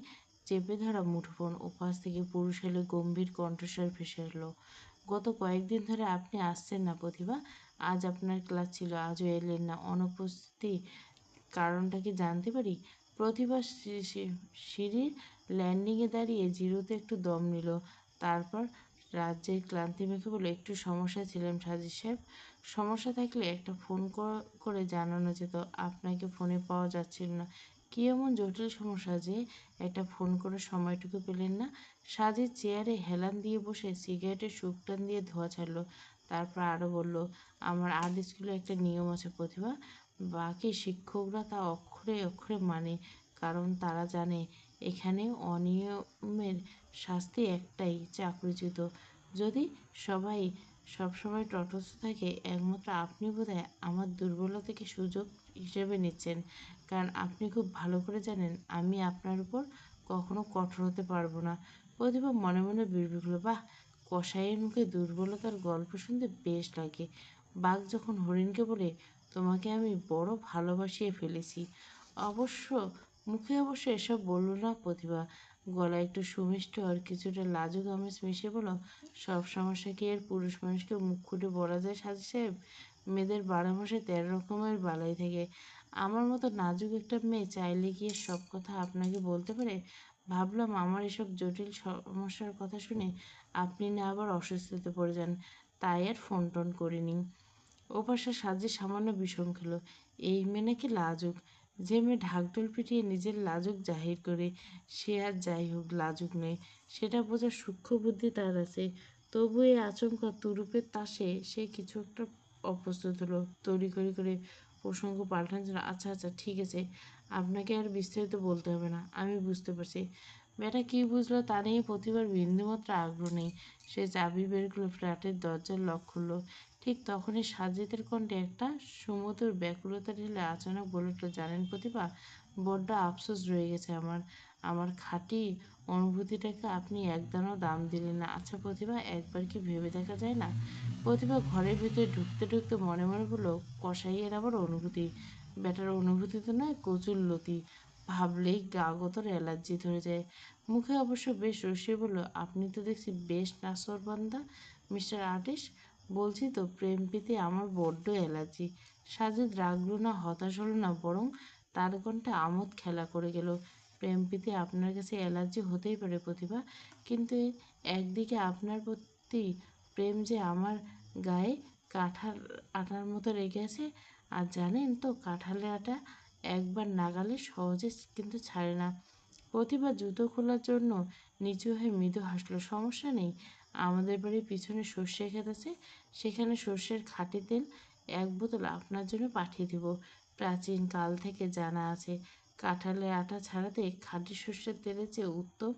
চেপে ধরা মুঠোফোন। ওপাশ থেকে পুরুষ এলে গম্ভীর কণ্ঠস্বর ভেসে এলো, গত কয়েকদিন ধরে আপনি আসছেন না প্রতিভা। আজ আপনার ক্লাস ছিল, আজও এলেন না। অনুপস্থিতি কারণটা কি জানতে পারি? প্রতিভা সিঁড়ির ল্যান্ডিংয়ে দাঁড়িয়ে জিরোতে একটু দম নিল। তারপর রাজ্যের ক্লান্তি মেখে বলে, একটু সমস্যা ছিলাম সাজিদ সাহেব। সমস্যা থাকলে একটা ফোন করে জানানো যেত। আপনাকে ফোনে পাওয়া যাচ্ছিল না। কী এমন জটিল সমস্যা যে একটা ফোন করে সময়টুকু পেলেন না? সাজিদ চেয়ারে হেলান দিয়ে বসে সিগারেটের শুকটান দিয়ে ধোঁয়া ছাড়লো। তারপর আরও বলল, আমার আর্ট স্কুলে একটা নিয়ম আছে প্রতিভা, বাকি শিক্ষকরা তা অক্ষরে অক্ষরে মানে। কারণ তারা জানে এখানে অনিয়মের শাস্তি একটাই, চাকরিচ্যুত। যদি সবাই সবসময় তটস্থ থাকে, একমাত্র আপনি বোধহয় আমার দুর্বলতাকে সুযোগ হিসেবে নিচ্ছেন। কারণ আপনি খুব ভালো করে জানেন আমি আপনার উপর কখনো কঠোর হতে পারবো না। প্রতিভা মনে মনে বিড়বিড় করল, বাহ, কসাইয়ের মুখে দুর্বলতার গল্প শুনতে বেশ লাগে। বাঘ যখন হরিণকে বলে, তোমাকে আমি বড় ভালোবাসিয়ে ফেলেছি। অবশ্য মুখে অবশ্য এসব বলল না প্রতিভা। গলায় একটু সুমিষ্ট আর কিছুটা লাজুক আমেজ মিশে বলো, সব সমস্যা কি এর পুরুষ মানুষকে মুখ খুলে বলা যায় সাজি সাহেব? মেয়েদের 12 মাসে 13 রকমের বালাই থাকে। আমার মতো নাজুক একটা মেয়ে চাইলে গিয়ে সব কথা আপনাকে বলতে পারে? ভাবলাম আমার এসব জটিল সমস্যার কথা শুনে আপনি না আবার অসুস্থতে পড়ে যান, তাই আর ফোন টোন করিনি। ওপাশে সাজি সামান্য বিষম খেল। এই মেয়ে নাকি লাজুক? যে মেয়ে ঢাকঢোল পিটিয়ে নিজের লাজুক জাহির করে, সে আর যাই হোক লাজুক নয়, সেটা বোঝার সূক্ষ্ম বুদ্ধি তার আছে। তবু এই আচমকা তুরুপের তাসে সে কিছু একটা অপ্রস্তুত হলো। তড়িঘড়ি করে প্রসঙ্গ পাল্টানোর জন্য, আচ্ছা আচ্ছা ঠিক আছে, আপনাকে আর বিস্তারিত বলতে হবে না, আমি বুঝতে পারছি। মেয়েটা কী বুঝলো তা নিয়ে প্রতিবার বিন্দুমাত্র আগ্রহ নেই। সে চাবি বের করে ফ্ল্যাটের দরজার লক খুলল। ঠিক তখনই সাজিদের কণ্ঠে একটা সুমধুর ব্যাকুলতা ঢেলে আচানক বলে উঠল, জানেন প্রতিভা, বড্ড আফসোস রয়ে গেছে আমার। আমার খাঁটি অনুভূতিটাকে আপনি একদানাও দাম দিলেন না। আচ্ছা প্রতিভা, একবার কি ভেবে দেখা যায় না? প্রতিভা ঘরের ভিতরে ঢুকতে ঢুকতে মনে মনে বলল, কসাইয়ের আবার অনুভূতি? বেটার অনুভূতি তো নয়, কচুল্লতি। ভাবলেই গা গতর অ্যালার্জি ধরে যায়। মুখে অবশ্য বেশ রসিয়ে বলল, আপনি তো দেখছি বেশ নাছোড়বান্দা মিস্টার আর্টিস্ট। বলছি তো প্রেম পেতে আমার বড্ড অ্যালার্জি। সাজিদ রাগলো না, হতাশ হলো না, বরং তার কণ্ঠে আমোদ খেলা করে গেল। প্রেম পেতে আপনার কাছে অ্যালার্জি হতেই পারে প্রতিভা, কিন্তু একদিকে আপনার প্রতি প্রেম যে আমার গায়ে কাঁঠাল আটার মতো রেগে আছে। আর জানেন তো কাঁঠালের আটা একবার নাগালে সহজে কিন্তু ছাড়ে না। প্রতিভা জুতো খোলার জন্য নিচু হয়ে মৃদু হাসলো, সমস্যা নেই, আমাদের বাড়ির পিছনে সর্ষে ক্ষেত আছে, সেখানে সর্ষের খাঁটি তেল 1 বোতল আপনার জন্য পাঠিয়ে দেব। প্রাচীন কাল থেকে জানা আছে কাঁঠালের আটা ছাড়াতে খাঁটি সর্ষের তেলের চেয়ে উত্তম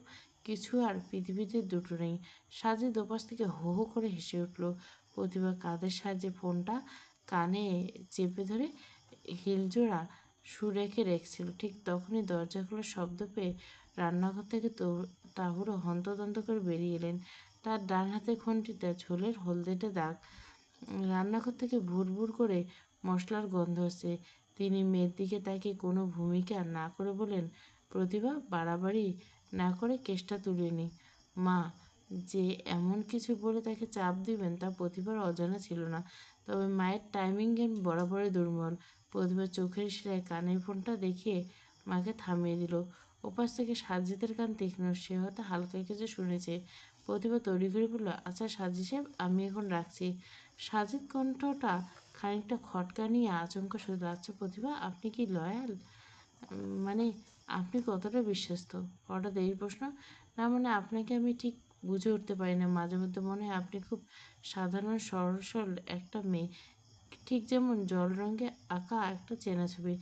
কিছু আর পৃথিবীতে দুটো নেই। সাজিদ ওপাশ থেকে হো হো করে হেসে উঠল। প্রতিভা কাঁধের সাহায্যে ফোনটা কানে চেপে ধরে হিলজোড়া সুরেখে রেখেছিল। ঠিক তখনই দরজা খোলার শব্দ পেয়ে রান্নাঘর থেকে তাহুড়ো হন্তদন্ত করে বেরিয়ে এলেন। তার ডান হাতের ঘণ্টিতে ঝোলের হলদেটে দাগ। রান্নাঘর থেকে ভুর ভুর করে মশলার গন্ধ আসছে। তিনি মেয়ের দিকে তাকে কোনো ভূমিকা না করে বলেন, প্রতিভা, বাড়াবাড়ি না করে কেসটা তুলে নি। মা যে এমন কিছু বলে তাকে চাপ দিবেন তা প্রতিভার অজানা ছিল না। তবে মায়ের টাইমিং জ্ঞান বরাবরই দুর্বল। প্রতিভা চোখের ইশারায় কানের ফোনটা দেখিয়ে মাকে থামিয়ে দিল। ওপাশ থেকে সাজিদের কান তীক্ষ্ণ, সে হয়তো হালকা কিছু শুনেছে। প্রতিভা তড়িঘড়ি বলল, আচ্ছা সাজি সাহেব, আমি এখন রাখছি। সাজিদ কণ্ঠটা খানিকটা খটকা নিয়ে আচমকা শুধু, আচ্ছা প্রতিভা, আপনি কি লয়াল? মানে আপনি কতটা বিশ্বস্ত? হঠাৎ এই প্রশ্ন। না মানে আপনাকে আমি ঠিক বুঝে উঠতে পারি না। মাঝে মধ্যে মনে হয় আপনি খুব সাধারণ সরল একটা মেয়ে, ঠিক যেমন জল রঙে আঁকা একটা চেনা ছবি।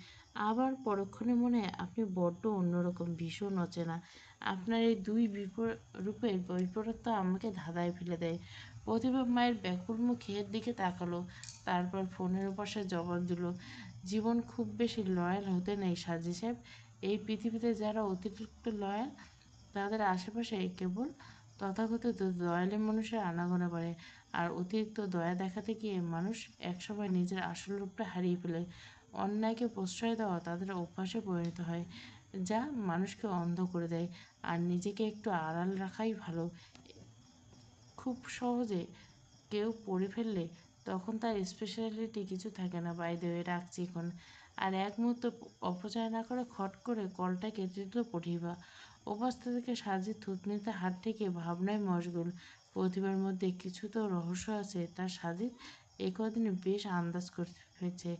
আবার পরক্ষণে মনে হয় আপনি বড্ড অন্যরকম, ভীষণ অচেনা। আপনার এই দুই রূপের বৈপরত্য আমাকে ধাঁধায় ফেলে দেয়। প্রতিভা মায়ের ব্যাকুল মুখের দিকে তাকালো, তারপর ফোনের পাশে জবাব দিল, জীবন খুব বেশি লয়াল হতে নেই সাজি সাহেব। এই পৃথিবীতে যারা অতিরিক্ত লয়াল, তাদের আশেপাশে কেবল তথাকথিত দয়ালু মানুষের আনাগোনা বাড়ে। আর অতিরিক্ত দয়া দেখাতে গিয়ে মানুষ একসময় নিজের আসল রূপটা হারিয়ে ফেলে। অন্যায়কে প্রশ্রয় দেওয়া তাদের অভ্যাসে পরিণত হয়, যা মানুষকে অন্ধ করে দেয়। আর নিজেকে একটু আড়াল রাখাই ভালো। খুব সহজে কেউ পড়ে ফেললে তখন তার স্পেশালিটি কিছু থাকে না। বাই দ্য ওয়ে, রাখছি এখন। আর এক মুহূর্ত অপচয় না করে খট করে কলটা কেটে দিল প্রতিভা। উপস্থিত থেকে সাজিদ থুতনিতে হাত থেকে ভাবনায় মশগুল। প্রতিভার মধ্যে কিছু তো রহস্য আছে, তার সাজিদ এই কদিনে বেশ আন্দাজ করছে।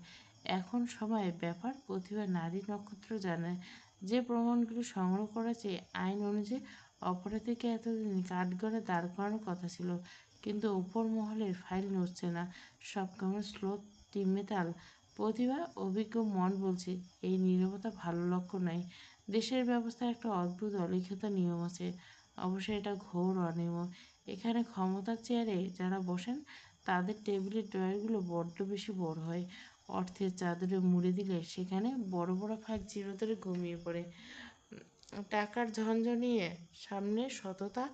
এখন সময় ব্যাপার। প্রতিভা নারী নক্ষত্র জানে, যে প্রমাণগুলো সংগ্রহ করেছে আইন অনুযায়ী অপরাধীকে এতদিন কাঠগড়ায় দাঁড় করানোর কথা ছিল। কিন্তু উপর মহলের ফাইল নড়ছে না, সব কেমন স্লো তিমিতাল। প্রতিভা অভিজ্ঞ মন বলছে এই নীরবতা ভালো লক্ষণ নয়। দেশের ব্যবস্থার একটা অদ্ভুত অলিখিত নিয়ম আছে, অবশ্যই এটা ঘোর অনিয়ম। এখানে ক্ষমতার চেয়ারে যারা বসেন তাদের টেবিলের ড্রয়ারগুলো বড্ড বেশি বড় হয়। অর্থের চাদরে মুড়ে দিলে সেখানে বড় বড় ফাঁক চিরতরে ঘুমিয়ে পড়ে। টাকার ঝনঝনিয়ে সামনে সততা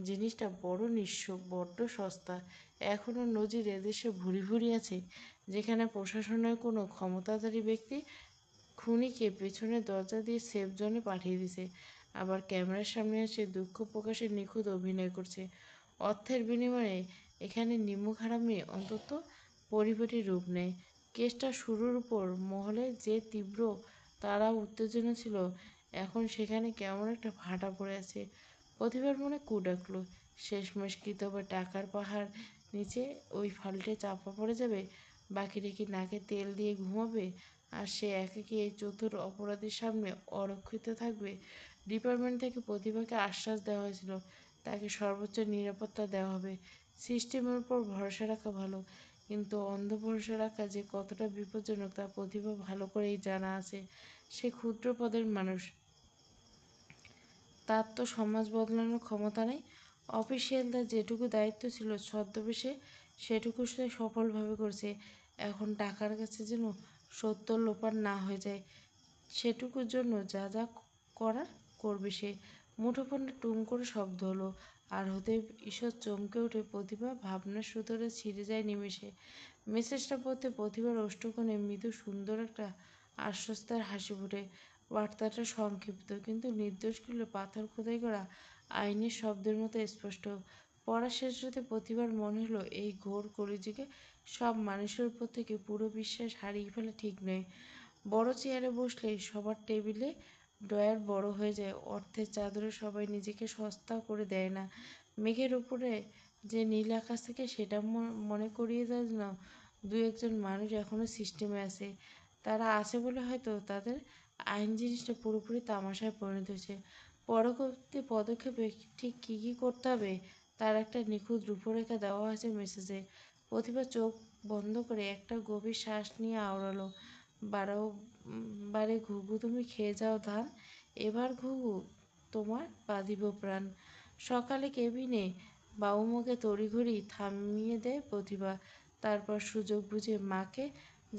জিনিসটা বড় নিঃস্ব, বড্ড সস্তা। এখনও নজির এদেশে ভুরি ভুরি আছে, যেখানে প্রশাসনের কোনো ক্ষমতাধারী ব্যক্তি খুনিকে পেছনের দরজা দিয়ে সেফ জোনে পাঠিয়ে দিছে, আবার ক্যামেরার সামনে এসে দুঃখ প্রকাশে নিখুঁত অভিনয় করছে। অর্থের বিনিময়ে এখানে নিমুখ হারামি অন্তত পরিপাটি রূপ নেয়। কেসটা শুরুর উপর মহলে যে তীব্র তারা উত্তেজনা ছিল, এখন সেখানে কেমন একটা ভাটা পড়ে আছে। প্রতিভার মনে কু ডাকলো, শেষমেশ কি তবে টাকার পাহাড় নিচে ওই ফালটে চাপা পড়ে যাবে? বাকিটা কি নাকে তেল দিয়ে ঘুমাবে? আর সে একাকী এই চতুর অপরাধীর সামনে অরক্ষিত থাকবে? ডিপার্টমেন্ট থেকে প্রতিভাকে আশ্বাস দেওয়া হয়েছিল তাকে সর্বোচ্চ নিরাপত্তা দেওয়া হবে। সিস্টেমের উপর ভরসা রাখা ভালো, কিন্তু অন্ধ ভরসা রাখা যে কতটা বিপজ্জনক তা প্রতিভা ভালো করেই জানা আছে। সে ক্ষুদ্র পদের মানুষ, তার তো সমাজ বদলানোর ক্ষমতা নেই। অফিসিয়ালদের যেটুকু দায়িত্ব ছিল ছদ্মবেশে সেটুকু সে সফলভাবে করছে। এখন টাকার কাছে যেন সত্য লোপার না হয়ে যায়, সেটুকুর জন্য যা যা করার করবে সে। মুঠোফোনে টুং করে শব্দ হলো, আর হতেই ঈশ্বর চমকে উঠে প্রতিভা ভাবনার সুতোটা ছিঁড়ে যায় নিমেষে। মেসেজটা পড়তে প্রতিভার অষ্টকোণে মৃদু সুন্দর একটা আশ্বস্তার হাসি ফুটে। বার্তাটা সংক্ষিপ্ত, কিন্তু নির্দোষগুলো পাথর খোদাই করা আইনের শব্দের মতো স্পষ্ট। পড়া শেষ হতে প্রতিবার মনে হলো এই ঘোর কলিযুগে সব মানুষের উপর থেকে পুরো বিশ্বাস হারিয়ে ফেলা ঠিক নয়। বড় চেয়ারে বসলে সবার টেবিলে ড্রয়ার বড় হয়ে যায়, অর্থের চাদরে সবাই নিজেকে সস্তা করে দেয় না। মেঘের উপরে যে নীল আকাশ থেকে সেটা মনে করিয়ে দেয় না। দু একজন মানুষ এখনো সিস্টেমে আছে, তারা আছে বলে হয়তো তাদের আইন জিনিসটা পুরোপুরি তামাশায় পরিণত হয়েছে। পরবর্তী পদক্ষেপে ঠিক কী কী করতে হবে তার একটা নিখুঁত রূপরেখা দেওয়া হয়েছে মেসেজে। প্রতিভা চোখ বন্ধ করে একটা গভীর শ্বাস নিয়ে আওড়ালো, বারো বারে ঘুঘু তুমি খেয়ে যাও ধান, এবার ঘুঘু তোমার বাঁধিব প্রাণ। সকালে কেবিনে বাবুমোকে তড়িঘড়ি থামিয়ে দেয় প্রতিভা। তারপর সুযোগ বুঝে মাকে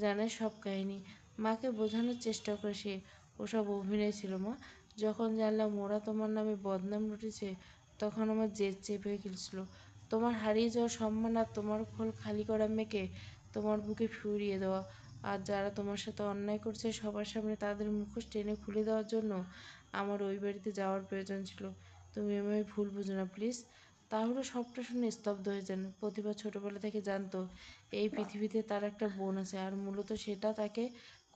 জানায় সব কাহিনী। মাকে বোঝানোর চেষ্টা করে সে, ওসব অভিনয় ছিল মা। যখন জানলাম ওরা তোমার নামে বদনাম রটেছে তখন আমার জেদ চেপে গেছিল। তোমার হারিয়ে যাওয়া সম্মান আর তোমার খোল খালি করা মেয়েকে তোমার বুকে ফুরিয়ে দেওয়া, আর যারা তোমার সাথে অন্যায় করছে সবার সামনে তাদের মুখোশ টেনে খুলে দেওয়ার জন্য আমার ওই বাড়িতে যাওয়ার প্রয়োজন ছিল। তুমি আমায় ভুল বুঝো না প্লিজ। তাহলে সবটা শুনে স্তব্ধ হয়ে যান। প্রতিভা ছোটবেলা থেকে জানতো এই পৃথিবীতে তার একটা বোন আছে, আর মূলত সেটা তাকে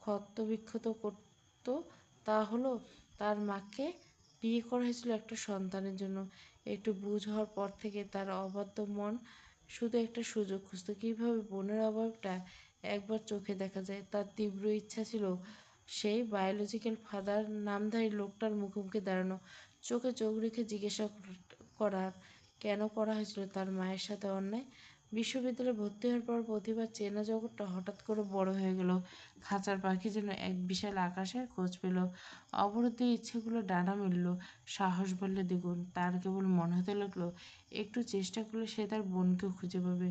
ক্ষতবিক্ষত করতো। তা হলো তার মাকে বিয়ে করা হয়েছিল একটা সন্তানের জন্য। একটু বুঝ হওয়ার পর থেকে তার অবাধ্য মন শুধু একটা সুযোগ খুঁজতো, কীভাবে বোনের অভাবটা একবার চোখে দেখা যায়। তার তীব্র ইচ্ছা ছিল সেই বায়োলজিক্যাল ফাদার নামধারী লোকটার মুখোমুখি দাঁড়ানো, চোখে চোখ রেখে জিজ্ঞাসা করার কেন করা হয়েছিল তার মায়ের সাথে অন্যায়। বিশ্ববিদ্যালয়ে ভর্তি হওয়ার পর প্রতিভার চেনা জগৎটা হঠাৎ করে বড় হয়ে গেল। খাঁচার পাখি যেন এক বিশাল আকাশের খোঁজ পেল। অবরুদ্ধ ইচ্ছেগুলো ডানা মেলল, সাহস বললে দ্বিগুণ। তার কেবল মনে হতে লাগলো একটু চেষ্টা করলে সে তার বোনকেও খুঁজে পাবে।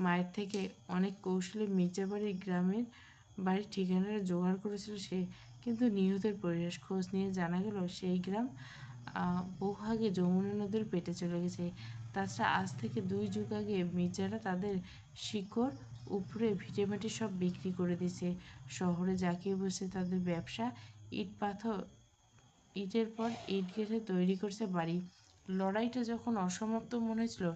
মায়ের থেকে অনেক কৌশলে মির্জাবাড়ির গ্রামের বাড়ির ঠিকানাটা জোগাড় করেছিল সে, কিন্তু নিহতের পরিবেশ খোঁজ নিয়ে জানা গেল সেই গ্রাম বহু আগে যমুনা নদীর পেটে চলে গেছে। তাছাড়া আজ থেকে 2 যুগ আগে মির্জারা তাদের শিকড় উপরে ভিটেমাটি সব বিক্রি করে দিছে। শহরে জাঁকিয়ে বসে তাদের ব্যবসা। ইট পাথর ইটের পর ইট গেঁথে তৈরি করছে বাড়ি। লড়াইটা যখন অসমাপ্ত মনে হয়েছিল,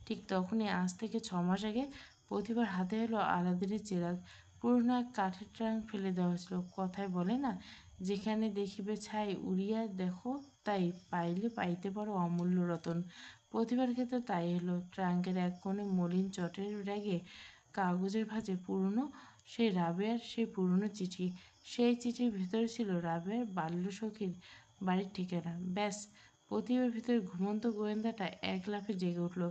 ঠিক তখনই আজ থেকে 6 মাস আগে প্রতিভার হাতে এলো আলাদিনের চেরাগ। পুরনো এক কাঠের ট্রাঙ্ক ফেলে দেওয়া হয়েছিল। কথায় বলে না, যেখানে দেখিবে ছাই উড়িয়া দেখো তাই, পাইলে পাইতে পারো অমূল্য রতন। প্রতিভার ক্ষেত্রে তাই হলো। ট্রাঙ্কের এক কোণে মলিন চটের ব্যাগে কাগজের ভাঁজে পুরনো সেই রাবেয়ার সেই পুরনো চিঠি। সেই চিঠির ভেতরে ছিল রাবেয়ার বাল্যসখীর বাড়ির ঠিকানা। ব্যাস, প্রতিভার ভিতরে ঘুমন্ত গোয়েন্দাটা এক লাফে জেগে উঠল।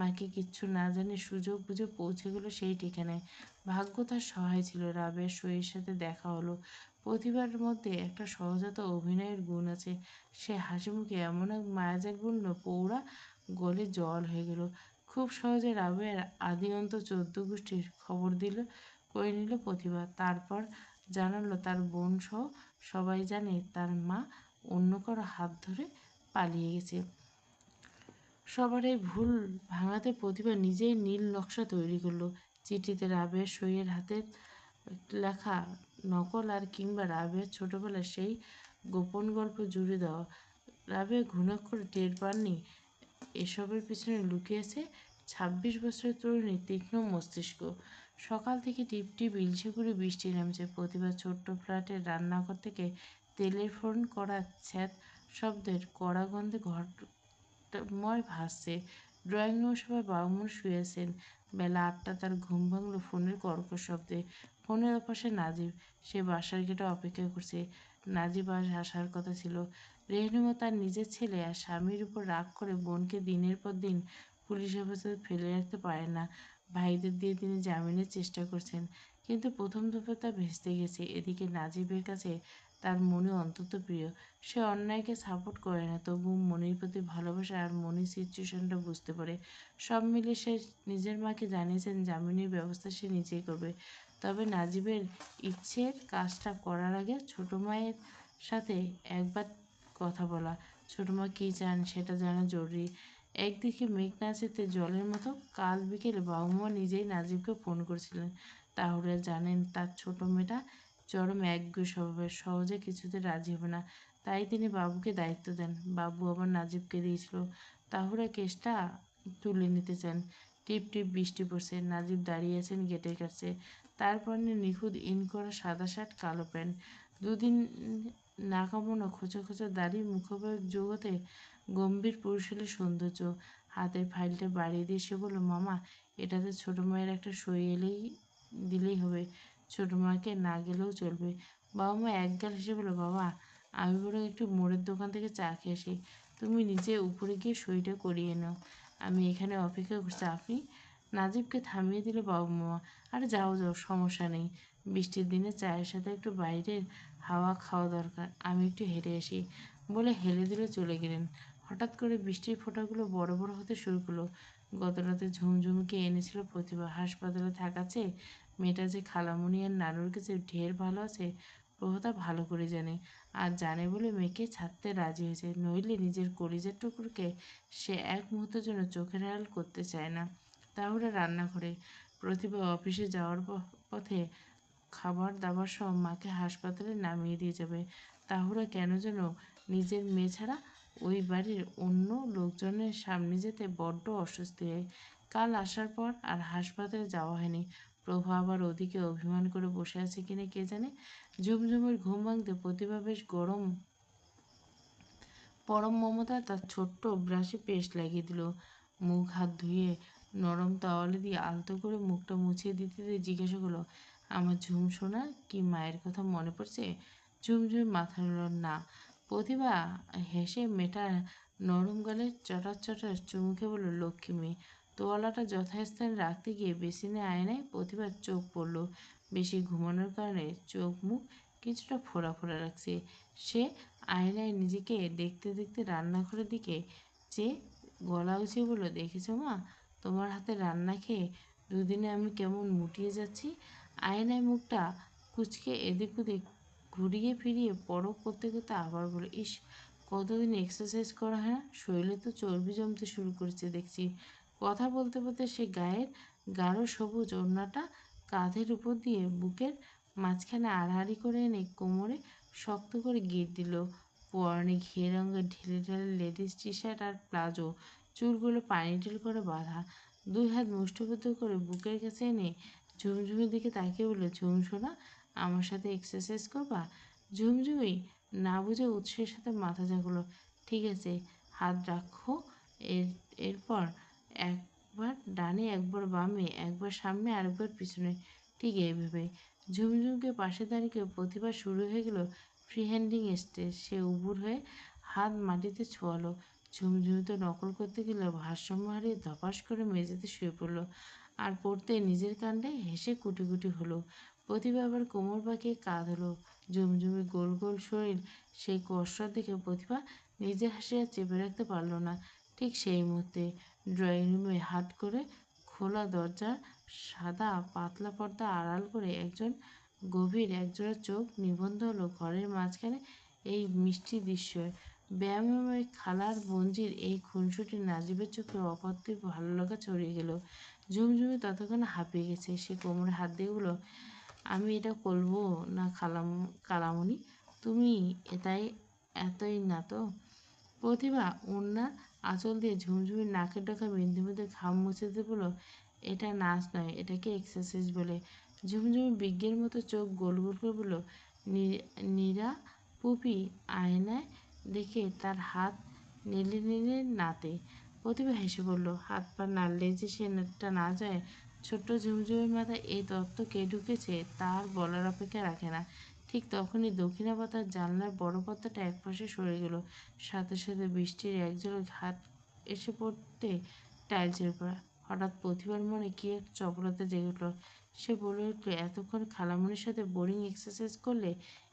মাকে কিচ্ছু না জানিয়ে সুযোগ বুঝে পৌঁছে গেল সেই ঠিকানায়। ভাগ্য তার সহায় ছিল। রাবেয়ার সইয়ের সাথে দেখা হলো। প্রতিভার মধ্যে একটা সহজাত অভিনয়ের গুণ আছে। সে হাসিমুখে এমন এক মায়াজাল বলল, পৌরা গলে জল হয়ে গেল। খুব সহজে রাবেয়ার আদি অন্ত 14 গোষ্ঠীর খবর করে নিল প্রতিভা। তারপর জানালো তার বোন সহ সবাই জানে তার মা অন্য কারো হাত ধরে পালিয়ে গেছে। সবার এই ভুল ভাঙাতে প্রতিভা নিজেই নীল নকশা তৈরি করলো। চিঠিতে রাবেয়ার সইয়ের হাতের লেখা নকল আর কিংবা রাবেয়ার ছোটবেলার সেই গোপন গল্প জুড়ে দেওয়া। রাবেয়া ঘুণাক্ষরে টের পাননি এসবের পিছনে লুকিয়েছে 26 বছরের তরুণীর তীক্ষ্ণ মস্তিষ্ক। সকাল থেকে টিপটিপ ইলশে করে বৃষ্টি নামছে। প্রতিভা ছোট্ট ফ্ল্যাটের রান্নাঘর থেকে তেলের ফোড়ন করা ছ্যাঁত শব্দের কড়া গন্ধে ঘরময় ভাসছে। ড্রয়িং রুমে সবাই বাবুমন শুয়েছেন। বেলা 8টা, তার ঘুম ভাঙল ফোনের কর্কশ শব্দে। ফোনের ওপাশে নাজিব। সে বাসার গেটে অপেক্ষা করছে। নাজিব আজ আসার কথা ছিল। রেহনুমা তার নিজের ছেলে আর স্বামীর উপর রাগ করে বোনকে দিনের পর দিন পুলিশ হেফাজতে ফেলে রাখতে পারেন না। ভাইদের দিয়ে তিনি জামিনের চেষ্টা করছেন, কিন্তু প্রথম দফা তা ভেস্তে গেছে। এদিকে নাজিবের কাছে তার মনে অন্তত প্রিয়। সে অন্যায়কে সাপোর্ট করে না, তবু মনির প্রতি ভালোবাসা আর মনির সিচুয়েশনটা বুঝতে পারে। সব মিলে সে নিজের মাকে জানিয়েছেন জামিনের ব্যবস্থা সে নিজেই করবে। তবে নাজিবের ইচ্ছের কাজটা করার আগে ছোট মায়ের সাথে একবার কথা বলা। ছোট মা কী চান সেটা জানা জরুরি। একদিকে মেঘনাচিতে জলের মতো কাল বিকেলে বাবা-মা নিজেই নাজিবকে ফোন করেছিলেন। তাহলে জানেন তার ছোট মেয়েটা চরম একগুঁয়ে স্বভাবের, সহজে কিছুতে রাজি হবে না। তাই তিনি বাবুকে দায়িত্ব দেন। বাবু আবার নাজিবকে দিয়েছিল তাহলে কেসটা তুলে নিতে চান। টিপ টিপ বৃষ্টি পড়ছে। নাজিব দাঁড়িয়ে আছেন গেটের কাছে। তার পরনে নিখুঁত ইন করা সাদা শার্ট, কালো প্যান্ট। দুদিন নাকামোনা খোঁচা খোঁচা দাড়ি, মুখোপাধ্যায় জগতে গম্ভীর পুরুষালী সৌন্দর্য। হাতের ফাইলটা বাড়িয়ে দিয়ে সে বলল, মামা, এটাতে ছোট মায়ের একটা সই দিলেই হবে। ছোট মাকে না গেলেও চলবে। বাবা মা একগাল হেসে বলল, বাবা, আমি বরং একটু মোড়ের দোকান থেকে চা খেয়ে আসি। তুমি নিজে উপরে গিয়ে সইটা করিয়ে নাও। আমি এখানে অপেক্ষা করছি। আপনি? নাজিবকে থামিয়ে দিল বাবা মা। আরে যাও যাও, সমস্যা নেই। বৃষ্টির দিনে চায়ের সাথে একটু বাইরের হাওয়া খাওয়া দরকার। আমি একটু হেঁটে আসি বলে হেলে দিলে চলে গেলেন। হঠাৎ করে বৃষ্টির ফোঁটাগুলো বড় বড় হতে শুরু করলো। গত রাতে ঝুমঝুমিকে এনেছিল প্রতিভা। হাসপাতালে থাকা চেয়ে মেয়েটা যে খালামণি আর নানুর কাছে ঢের ভালো আছে প্রভাতা ভালো করে জানে। আর জানে বলে মেয়েকে ছাড়তে রাজি হয়েছে, নইলে নিজের কলিজার টুকরোকে সে এক মুহূর্তের জন্য চোখের আড়াল করতে চায় না। তাহলে রান্নাঘরে প্রতিভা অফিসে যাওয়ার পথে খাবার দাবার সহ মাকে হাসপাতালে নামিয়ে দিয়ে যাবে। তাহলে কেন যেন নিজের মেয়ে ছাড়া ওই বাড়ির অন্য লোকজনের সামনে যেতে বড্ড অস্বস্তি হয়। কাল আসার পর আর হাসপাতালে যাওয়া হয়নি। প্রভা আবার ওদিকে অভিমান করে বসে আছে কিনা কে জানে। ঝুমঝুমের ঘুম ভাঙতে প্রতিভা বেশ পরম মমতায় তার ছোট্ট ব্রাশে পেস্ট লাগিয়ে দিল। মুখ হাত ধুয়ে নরম তাওয়ালে দিয়ে আলতো করে মুখটা মুছিয়ে দিতে দিয়ে জিজ্ঞাসা করলো, আমার ঝুম সোনা, কি মায়ের কথা মনে পড়ছে? ঝুমঝুম মাথা নাড়ল, না। প্রতিভা হেসে মেয়েটার নরম গালে চটার চটার চুমুকে বলল, লক্ষ্মী মেয়ে। তোয়ালাটা যথাস্থানে রাখতে গিয়ে বেসিনে আয়নায় প্রতিভার চোখ পড়ল। বেশি ঘুমানোর কারণে চোখ মুখ কিছুটা ফোড়া ফোড়া লাগছে। সে আয়নায় নিজেকে দেখতে দেখতে রান্নাঘরের দিকে চেয়ে গলা উঁচিয়ে বলল, দেখেছো মা, তোমার হাতে রান্না খেয়ে দুদিনে আমি কেমন মুটিয়ে যাচ্ছি। আয়নায় মুখটা কুঁচকে এদিক ওদিক ঘুরিয়ে ফিরিয়ে পরখ করতে করতে আবার বলে, ইস, কতদিন এক্সারসাইজ করা হয় না, শরীরে তো চর্বি জমতে শুরু করেছে দেখছি। কথা বলতে বলতে সে গায়ের গাঢ় সবুজ ওড়নাটা কাঁধের উপর দিয়ে বুকের মাঝখানে আড়াআড়ি করে এনে কোমরে শক্ত করে গিঁট দিল। পরনে ঘিয়ে রঙের ঢিলে ঢালে লেডিস টি শার্ট আর প্লাজো, চুলগুলো পানিটেল করে বাঁধা। দুই হাত মুষ্টিবদ্ধ করে বুকের কাছে এনে ঝুমঝুমির দিকে তাকিয়ে বলল, ঝুমঝুনা, আমার সাথে এক্সারসাইজ করবা? ঝুমঝুমি না বুঝে উৎসাহের সাথে মাথা ঝাঁকলো। ঠিক আছে, হাত রাখো। এর এরপর একবার ডানে, একবার বামে, একবার সামনে, আরেকবার পিছনে, ঠিক এইভাবে। ঝুমঝুমকে পাশে দাঁড়িয়ে প্রতিভা শুরু হয়ে গেল ফ্রি হ্যান্ডিং স্টেজ। সে উবুর হয়ে হাত মাটিতে ছোঁয়ালো। ঝুমঝুমি তো নকল করতে গেলে ভারসাম্য হারিয়ে ধপাস করে মেঝেতে শুয়ে পড়ল। আর পড়তে নিজের কাণ্ডে হেসে কুটি কুটি হলো। প্রতিভা আবার কোমর বাঁকিয়ে কাঁধ হলো। ঝুমঝুমি গোল গোল শরীর, সেই কসরত দেখে প্রতিভা নিজের হাসি আর চেপে রাখতে পারল না। ঠিক সেই মুহূর্তে ড্রয়িং রুমে হাট করে খোলা দরজার সাদা পাতলা পর্দা আড়াল করে গভীর একজোড়া চোখ নিবন্ধ হলো ঘরের মাঝখানে এই মিষ্টি দৃশ্য। ব্যায়ামময় খালার বঞ্জির এই খুনসুটি নাজিবের চোখে অপার্থিব ভালো লাগা ছড়িয়ে গেল। ঝুমঝুমি ততক্ষণে হাঁপিয়ে গেছে। সে কোমরে হাত দিয়ে বলল, আমি এটা করবো না কালামণি, তুমি এটাই এতই না তো? প্রতিভা ওড়নার আঁচল দিয়ে ঝুমঝুমির নাকের ডগা বিন্দু বিন্দু ঘাম মুছে দিতে বলল, এটা নাচ নয়, এটাকে এক্সারসাইজ বলে। ঝুমঝুমি বিজ্ঞের মতো চোখ গোল গোল করে বলল, নীরা পুপি আয়নায় দেখে তার হাত নেড়ে নেড়ে নাতে। প্রতিভা হেসে বলল, হাত পা নাড়লে যে সেটা না যায়। ছোট্ট ঝুমঝুমির মাথায় এই তত্ত্ব কে ঢুকেছে তার বলার অপেক্ষা রাখে না। ঠিক তখনই দক্ষিণা পাতার জানলার বড় পর্দাটা একপাশে সরে গেল। সাথে সাথে বৃষ্টির একজোড়া ঘাট এসে পড়তে টাইলসের উপর। হঠাৎ প্রতিভার মনে কি এক চপলতা জেগে উঠল। সে বলে উঠল, এতক্ষণ খালামণির সাথে বোরিং এক্সারসাইজ করলে,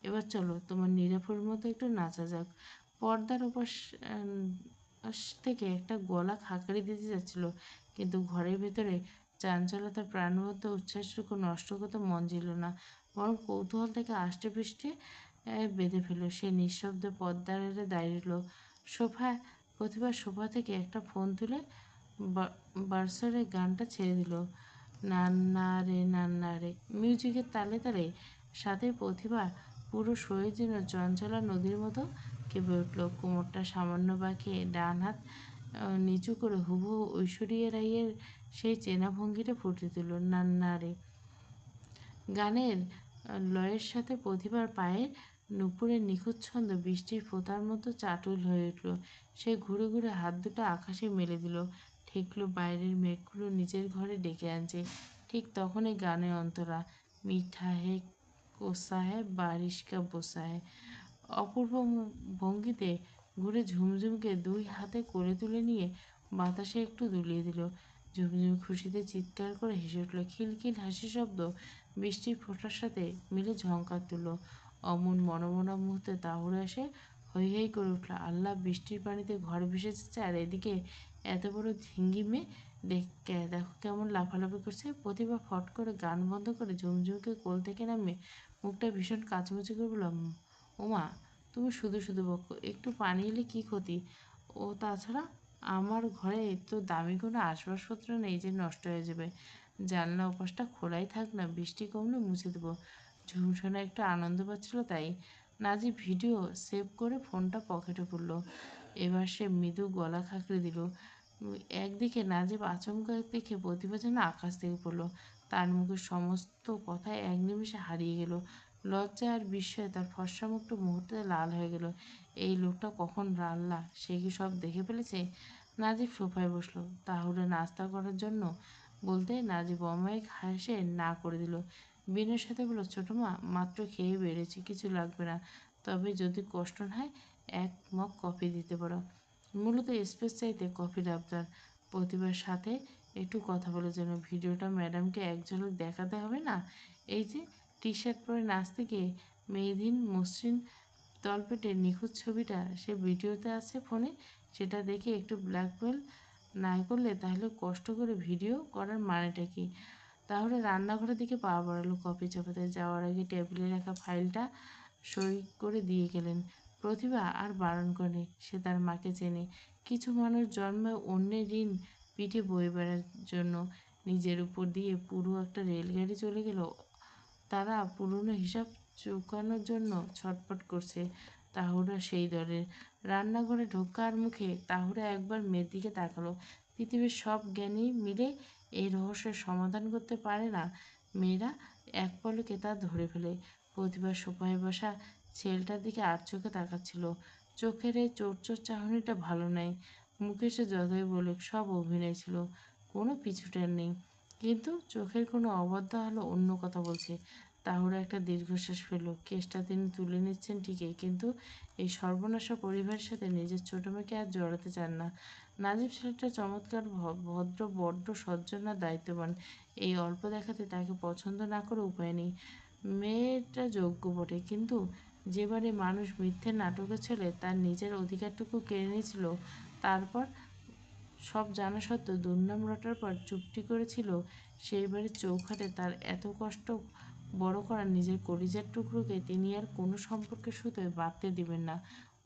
এবার চলো তোমার নিরাপুর মতো একটু নাচা যাক। পর্দার ওপাশ থেকে একটা গলা খাকারি দিতে যাচ্ছিল, কিন্তু ঘরের ভেতরে চাঞ্চলতার প্রাণবন্ত উচ্ছ্বাসটুকু নষ্ট করতে মন ছিল না, বরং কৌতূহল থেকে আষ্টে পৃষ্ঠে বেঁধে ফেলল। সে নিঃশব্দে পর্দার আড়ে দাঁড়িয়ে রইল। প্রতিভা সোফা থেকে একটা ফোন তুলে বার্সারের গানটা ছেড়ে দিল, নান্না রে মিউজিকের তালে তালে। সাথে প্রতিভা পুরো শরীর যেন চঞ্চলা নদীর মতো কেঁপে উঠল। কোমরটা সামান্য বাঁকিয়ে ডান হাত নিচু করে হুবহু ঐশ্বরিয়া রাইয়ের সেই চেনা ভঙ্গিটা ফুটিয়ে তুলল, নান্না রে। গানের লয়ের সাথে প্রতিভার পায়ের নুপুরের নিখুঁত ছন্দ বৃষ্টির ফোঁটার মতো চাটুল হয়ে উঠল। সে ঘুরে ঘুরে হাত দুটো আকাশে মেলে দিল, ঠেকলো বাইরের মেঘগুলো নিজের ঘরে ডেকে আনছে। ঠিক তখনই গানের অন্তরা, মিঠা হে কোসা হে বারিশ কা বোসা হে, অপূর্ব ভঙ্গিতে ঘুরে ঝুমঝুমকে দুই হাতে কোলে তুলে নিয়ে বাতাসে একটু দুলিয়ে দিল। ঝুমঝুম খুশিতে চিৎকার করে হেসে উঠল। খিলখিল হাসি শব্দ বৃষ্টির ফোঁটার সাথে মিলে ঝংকার তুলল। অমন মনোমনা মুহূর্তে তাহুরে এসে হৈ হৈ করে উঠল, আল্লাহ, বৃষ্টির পানিতে ঘর ভেসে যাচ্ছে, আর এদিকে এত বড় ঝিঙ্গি মেয়ে দেখো কেমন লাফালাফি করছে। প্রতিভা ফট করে গান বন্ধ করে ঝুমঝুমকে কোল থেকে নামিয়ে মুখটা ভীষণ কাচুমুচু করে বললাম, ওমা, তুমি শুধু শুধু বকো, একটু পানি এলে কী ক্ষতি? ও তাছাড়া আমার ঘরে তো দামি কোনো আসবাবপত্র নেই যে নষ্ট হয়ে যাবে। জানলা ওপাশটা খোলাই থাক না, বৃষ্টি কমলে মুছে দেবো। ঝুমসোনা একটু আনন্দ পাচ্ছিল তাই। নাজি ভিডিও সেভ করে ফোনটা পকেটে পড়ল। এবার সে মৃদু গলা খাঁকড়ে দিল। একদিকে নাজিব আচমকা দেখে প্রতিভা যেন আকাশ থেকে পড়ল। তার মুখের সমস্ত কথা এক নিমেষে হারিয়ে গেল। লজ্জা আর বিস্ময়ে তার ফর্সা মুখটা মুহূর্তে লাল হয়ে গেল। এই লোকটা কখন রাল্লা, সে কি সব দেখে ফেলেছে? নাজিব সোফায় বসলো। তাহলে নাস্তা করার জন্য বলতে নাজিব অমায়িক হাসে না করে দিল। বিনয়ের সাথে বলল, ছোটো মা, মাত্র খেয়ে বেড়েছি, কিছু লাগবে না, তবে যদি কষ্ট না হয় এক মগ কফি দিতে পারো। মূলত স্পেস চাইতে কফির আবদার। প্রতিভার সাথে একটু কথা বলার জন্য। ভিডিওটা ম্যাডামকে এক ঝলক দেখাতে হবে না? এই যে টি শার্ট পরে নাচতে গিয়ে মেয়েদিন মসৃণ তলপেটের নিখুঁত ছবিটা সে ভিডিওতে আছে ফোনে, সেটা দেখে একটু ব্ল্যাকমেল না করলে তাহলে কষ্ট করে ভিডিও করার মানেটা কি? তাহলে রান্নাঘরের দিকে পা বাড়ালো। কফি চাপাতে যাওয়ার আগে টেবিলে রাখা ফাইলটা সই করে দিয়ে গেলেন। প্রতিভা আর বারণ করে, সে তার মাকে চেনে। কিছু মানুষ জন্মে অন্যের ঋণ পিঠে বয়ে বেড়ার জন্য। নিজের উপর দিয়ে পুরো একটা রেলগাড়ি চলে গেল, তারা পুরনো হিসাব চুকানোর জন্য ছটফট করছে। তাহুরা সেই দলের। রান্নাঘরে ঢোকার মুখে তাহুরা একবার মেয়ের দিকে তাকালো। পৃথিবীর সব জ্ঞানী মিলে এই রহস্যের সমাধান করতে পারে না। মেয়েরা এক পলকে তা ধরে ফেলে। প্রতিভা সোফায় বসা ছেলেটার দিকে আর চোখে তাকাচ্ছিল। চোখের এই চোর চাহনিটা ভালো নয়। মুখে সে যতই বলুক, সব অভিনয় ছিল, কোনো পিছুটান নেই। কিন্তু চোখের কোনো অবাধ্য হলো অন্য কথা বলছে। তাহুরা একটা দীর্ঘশ্বাস ফেলল। কেসটা তিনি তুলে নিচ্ছেন ঠিকই, কিন্তু এই সর্বনাশা পরিবারের সাথে নিজের ছোট মেয়েকে আর জড়াতে চান না। নাজিব ছেলেটা চমৎকার, ভদ্র, বড্ড সজ্জন আর দায়িত্ববান। এই অল্প দেখাতে তাকে পছন্দ না করে উপায় নেই। মেয়েটা যোগ্য বটে, কিন্তু যে বাড়ি মানুষ মিথ্যে নাটকের ছেলে তার নিজের অধিকারটুকু কেড়ে নিয়েছিল, তারপর সব জানা সত্ত্বেও দুর্নাম রটার পর চুপটি করেছিল, সেই বাড়ির চৌখাটে তার এত কষ্ট বড় করা নিজের কলিজার টুকরোকে তিনি আর কোনো সম্পর্কের সুতোয় বাঁধতে দিবেন না।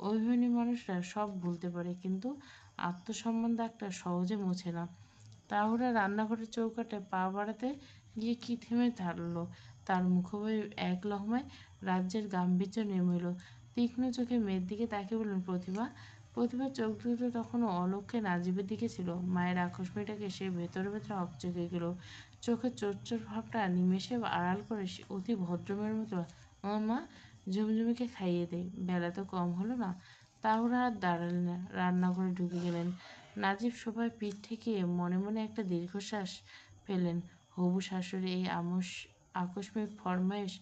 অভিমানী মানুষরা সব ভুলতে পারে, কিন্তু আত্মসম্মান দাগটা সহজে মোছে না। তাহুরা রান্নাঘরের চৌকাঠে পা বাড়াতে গিয়ে কি থেমে থাকল। তার মুখোভাবে এক লহমায় রাজ্যের গাম্ভীর্য নেমে এলো। তীক্ষ্ণ চোখে মেয়ের দিকে তাকিয়ে বললেন, প্রতিভা। প্রতিভার চোখ দুটো তখনও অলক্ষ্যে নাজিবের দিকে ছিল। মায়ের আকস্মিকটাকে সে ভেতরে ভেতরে হকচকে গেল। চোখের চোর ভাবটা নিমেষে আড়াল করে সে অতি ভদ্রমের মতো, আমার মা, ঝুমঝুমিকে খাইয়ে দেয়, বেলা তো কম হলো না। তাহুরা আর দাঁড়ালেন না, রান্নাঘরে ঢুকে গেলেন। নাজিব সোফায় পিঠ ঠেকিয়ে মনে মনে একটা দীর্ঘশ্বাস ফেললেন। হবু শাশুড়ি এই আকস্মিক ফরমায়েশ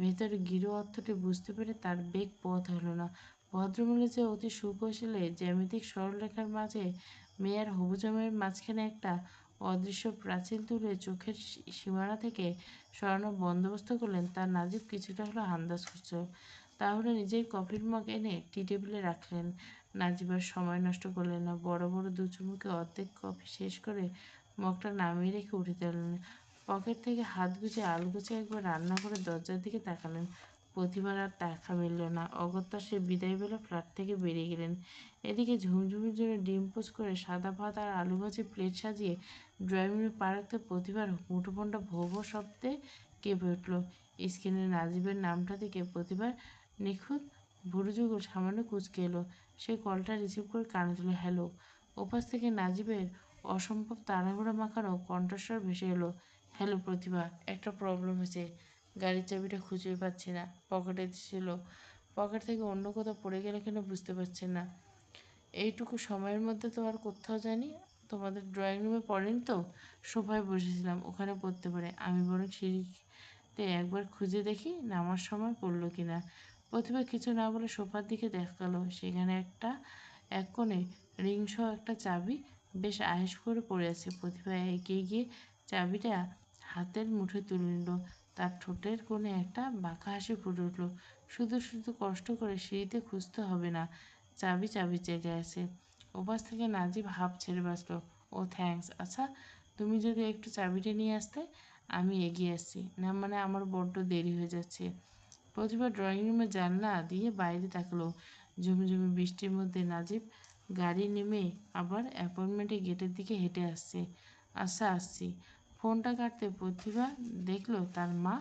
ভেতরে গিরো অর্থটি বুঝতে পেরে তার বেগ পথ হলো না। ভদ্রমহিলা যে অতি সুকৌশলে জ্যামিতিক সরলরেখার মাঝে মেয়ে আর হবু জামাইয়ের মাঝখানে একটা অদৃশ্য প্রাচীর তুলে চোখের সীমানা থেকে সরানোর বন্দোবস্ত করলেন, তার নাজিব কিছুটা হলো আন্দাজ করছিল। তাহলে নিজের কফির মগ এনে টি টেবিলে রাখলেন। নাজিব আর সময় নষ্ট করলেন না। বড় বড় দু চুমুকে অর্ধেক কফি শেষ করে মগটা নামিয়ে রেখে উঠে দাঁড়ালেন। পকেট থেকে হাত গুছিয়ে আলগোছে একবার রান্নাঘরের দরজার দিকে তাকালেন। প্রতিবার আর দেখা মিলল না। অগত্যা সে বিদায় বেলা ফ্ল্যাট থেকে বেরিয়ে গেলেন। এদিকে ঝুমঝুমির জন্য ডিম পোচ করে সাদা ভাত আর আলু ভাজি প্লেট সাজিয়ে ড্রয়িং রুমে পা রাখতে প্রতিবার মুঠোফোনটা ভো ভো শব্দে কেঁপে উঠল। স্ক্রিনে নাজিবের নামটা দেখে প্রতিবার নিখুঁত ভুরুযুগল সামান্য কুঁচকে এলো। সে কলটা রিসিভ করে কানে তুলে, হ্যালো। ওপাশ থেকে নাজিবের অসম্ভব তাড়াহুড়া মাখানো কণ্ঠস্বর ভেসে এলো, হ্যালো প্রতিভা, একটা প্রবলেম হয়েছে। গাড়ির চাবিটা খুঁজে পাচ্ছি না। পকেটে ছিল, পকেট থেকে অন্য কোথাও পড়ে গেলে কিনা বুঝতে পারছেন না। এইটুকু সময়ের মধ্যে তো আর কোথাও জানি। তোমাদের ড্রয়িং রুমে পড়েনি তো? সোফায় বসেছিলাম, ওখানে পড়তে পারে। আমি বরং সিঁড়িতে একবার খুঁজে দেখি নামার সময় পড়লো কিনা। প্রতিভা কিছু না বলে সোফার দিকে দেখালো। সেখানে এক কোণে রিংসহ একটা চাবি বেশ আয়েশ করে পড়ে আছে। প্রতিভা এগিয়ে গিয়ে চাবিটা হাতের মুঠোয় তুলে নিল। তার ঠোঁটের কোণে একটা বাঁকা হাসি ফুটে উঠল। শুধু শুধু কষ্ট করে সিঁড়িতে খুঁজতে হবে না, চাবির জায়গায় আছে। ওপাশ থেকে নাজিব হাঁপ ছেড়ে বাঁচল। ও থ্যাঙ্কস। আচ্ছা, তুমি যদি একটু চাবিটা নিয়ে আসতে, আমি এগিয়ে আসছি। না মানে আমার বড্ড দেরি হয়ে যাচ্ছে। প্রতিভা ড্রয়িং রুমের জানলা দিয়ে বাইরে তাকালো। ঝুমঝুমি বৃষ্টির মধ্যে নাজিব গাড়ি নেমে আবার অ্যাপার্টমেন্টের গেটের দিকে হেঁটে আসছে। আচ্ছা, আসছি। ফোনটা কাটতে প্রতিভা দেখলো তার মা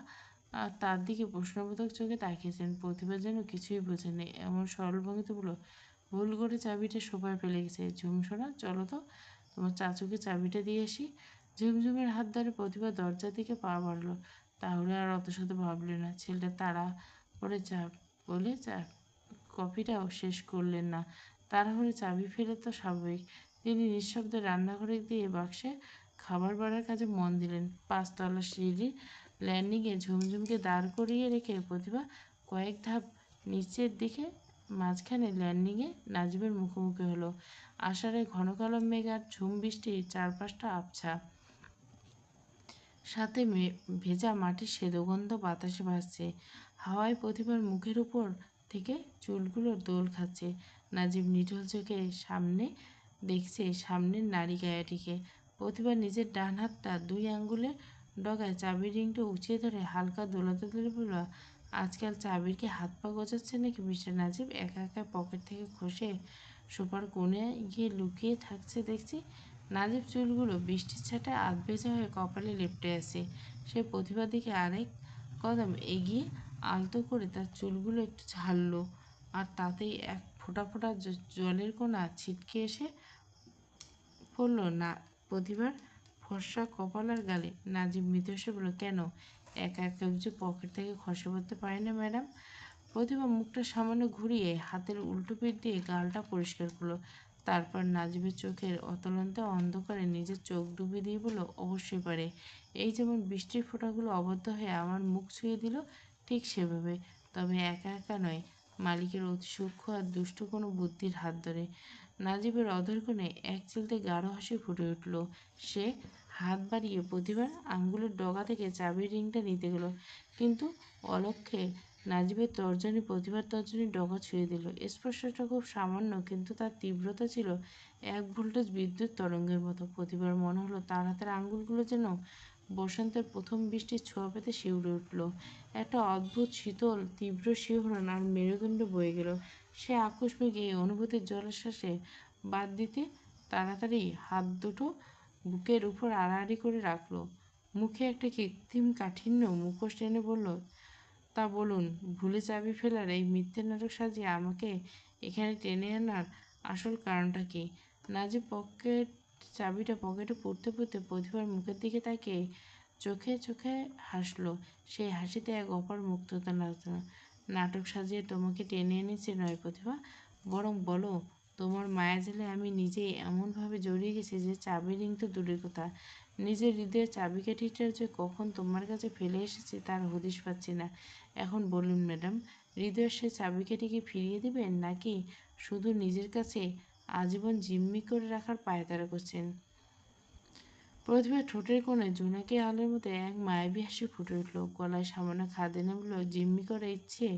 তার দিকে প্রশ্নবোধক চোখে তাকিয়েছেন। প্রতিভা যেন কিছুই বোঝেনি, এমন সরল ভঙ্গিতে বলল, ভুল করে চাবিটা সোফায় ফেলে গেছে। ঝুমসোনা, চলো তো, তোমার চাচুকে চাবিটা দিয়ে আসি। ঝুমঝুমের হাত ধরে প্রতিভা দরজার দিকে পা বাড়ল। তাহলে আর অত শত ভাবলে না। ছেলেটা তাড়া করে বলে কফিটাও শেষ করলেন না। তাড়াহুড়ো চাবি ফেলে তো স্বাভাবিক। তিনি নিঃশব্দে রান্নাঘরে দিয়ে বাক্সে খাবার বাড়ার কাজে মন দিলেন। 5 তলা সিঁড়ির ল্যান্ডিংয়ে ঝুমঝুমকে দাঁড় করিয়ে রেখে প্রতিভা কয়েক ধাপ নিচের দিকে মাঝখানে ল্যান্ডিংয়ে নাজিবের মুখোমুখি হলো। আষাঢ়ে ঘন কালো মেঘ আর ঝুম বৃষ্টির চারপাশটা আবছা। সাথে ভেজা মাটির সেদগন্ধ বাতাসে ভাসছে। হাওয়ায় প্রতিভার মুখের উপর থেকে চুলগুলো দোল খাচ্ছে। নাজিব নিটোল চোখে দেখছে সামনের নারী গায়াটিকে। প্রতিভা নিজের ডান হাতটা 2 আঙ্গুলের ডগায় চাবির রিংটা উঁচিয়ে ধরে হালকা দোলাতে দোলে বলল, আজকাল চাবির কি হাত পা গজাচ্ছে নাকি মিস্টার নাজিব? একা একা পকেট থেকে খসে সোফার কোণে গিয়ে লুকিয়ে থাকছে দেখছি। নাজিব চুলগুলো বৃষ্টির ছাঁটায় আধ ভেজা হয়ে কপালে লেপ্টে আছে। সে প্রতিভার দিকে আরেক কদম এগিয়ে আলতো করে তার চুলগুলো একটু ঝাড়ল, আর তাতেই এক ফোঁটা ফোঁটা জলের কোনা ছিটকে এসে পড়ল না প্রতিভার ফর্সা কপাল আর গালে। নাজিব মৃদু হেসে বলল, কেন, একা একা বুঝে পকেট থেকে খসে পড়তে পারি না ম্যাডাম? প্রতিভা মুখটা সামান্য ঘুরিয়ে হাতের উল্টো পিঠ দিয়ে গালটা পরিষ্কার করলো। তারপর নাজিবের চোখের অতলন্তে অন্ধকারে নিজের চোখ ডুবিয়ে দিয়ে বলল, অবশ্যই পারে। এই যেমন বৃষ্টির ফোঁটাগুলো অবদ্ধ হয়ে আমার মুখ ছুঁয়ে দিল, ঠিক সেভাবে। তবে একা একা নয়, মালিকের অতি সূক্ষ্ম আর দুষ্ট কোনো বুদ্ধির হাত ধরে। নাজিবের অধর কোণে এক চিলতে গাঢ় হাসি ফুটে উঠল। সে হাত বাড়িয়ে প্রতিভার আঙ্গুলের ডগা থেকে চাবির রিংটা নিতে গেল, কিন্তু অলক্ষ্যে নাজিবের তর্জনী প্রতিভার তর্জনীর ডগা ছুঁয়ে দিল। স্পর্শটা খুব সামান্য, কিন্তু তার তীব্রতা ছিল 1 ভোল্টেজ বিদ্যুৎ তরঙ্গের মতো। প্রতিভার মনে হলো তার হাতের আঙ্গুলগুলো যেন বসন্তের প্রথম বৃষ্টির ছোঁয়া পেতে শিউরে উঠল। একটা অদ্ভুত শীতল তীব্র শিহরণ আর মেরুদণ্ড বয়ে গেল। সে আকস্মিক এই অনুভূতির জলোচ্ছ্বাসে বাদ দিতে তাড়াতাড়ি হাত দুটো বুকের উপর আড়াআড়ি করে রাখল। মুখে একটা কৃত্রিম কাঠিন্য মুখোশ টেনে বলল, তা বলুন, ভুলে চাবি ফেলার এই মিথ্যে নাটক সাজিয়ে আমাকে এখানে টেনে আনার আসল কারণটা কি? নাজিব চাবিটা পকেটে পুরতে পুরতে প্রতিভার মুখের দিকে তাকিয়ে চোখে চোখে হাসলো। সেই হাসিতে এক অপার মুগ্ধতা লাগতো। নাটক সাজিয়ে তোমাকে টেনে এনেছে নয় প্রতিভা, বরং বলো, তোমার মায়াজালে আমি নিজেই এমনভাবে জড়িয়ে গেছি যে চাবি রিং তো দূরের কথা, নিজের হৃদয়ের চাবিকাঠিটা যে কখন তোমার কাছে ফেলে এসেছি তার হদিশ পাচ্ছি না। এখন বলুন ম্যাডাম, হৃদয়ের সে চাবিকাঠি কি ফিরিয়ে দেবেন, নাকি শুধু নিজের কাছে আজীবন জিম্মি করে রাখার পায়তারা করছেন? প্রতিভা ঠোঁটের কোণে জোনাকি আলোর মতো এক মায়াবী হাসি ফুটে উঠল। গলায় সামান্য খাদে নামল, জিম্মি করার ইচ্ছে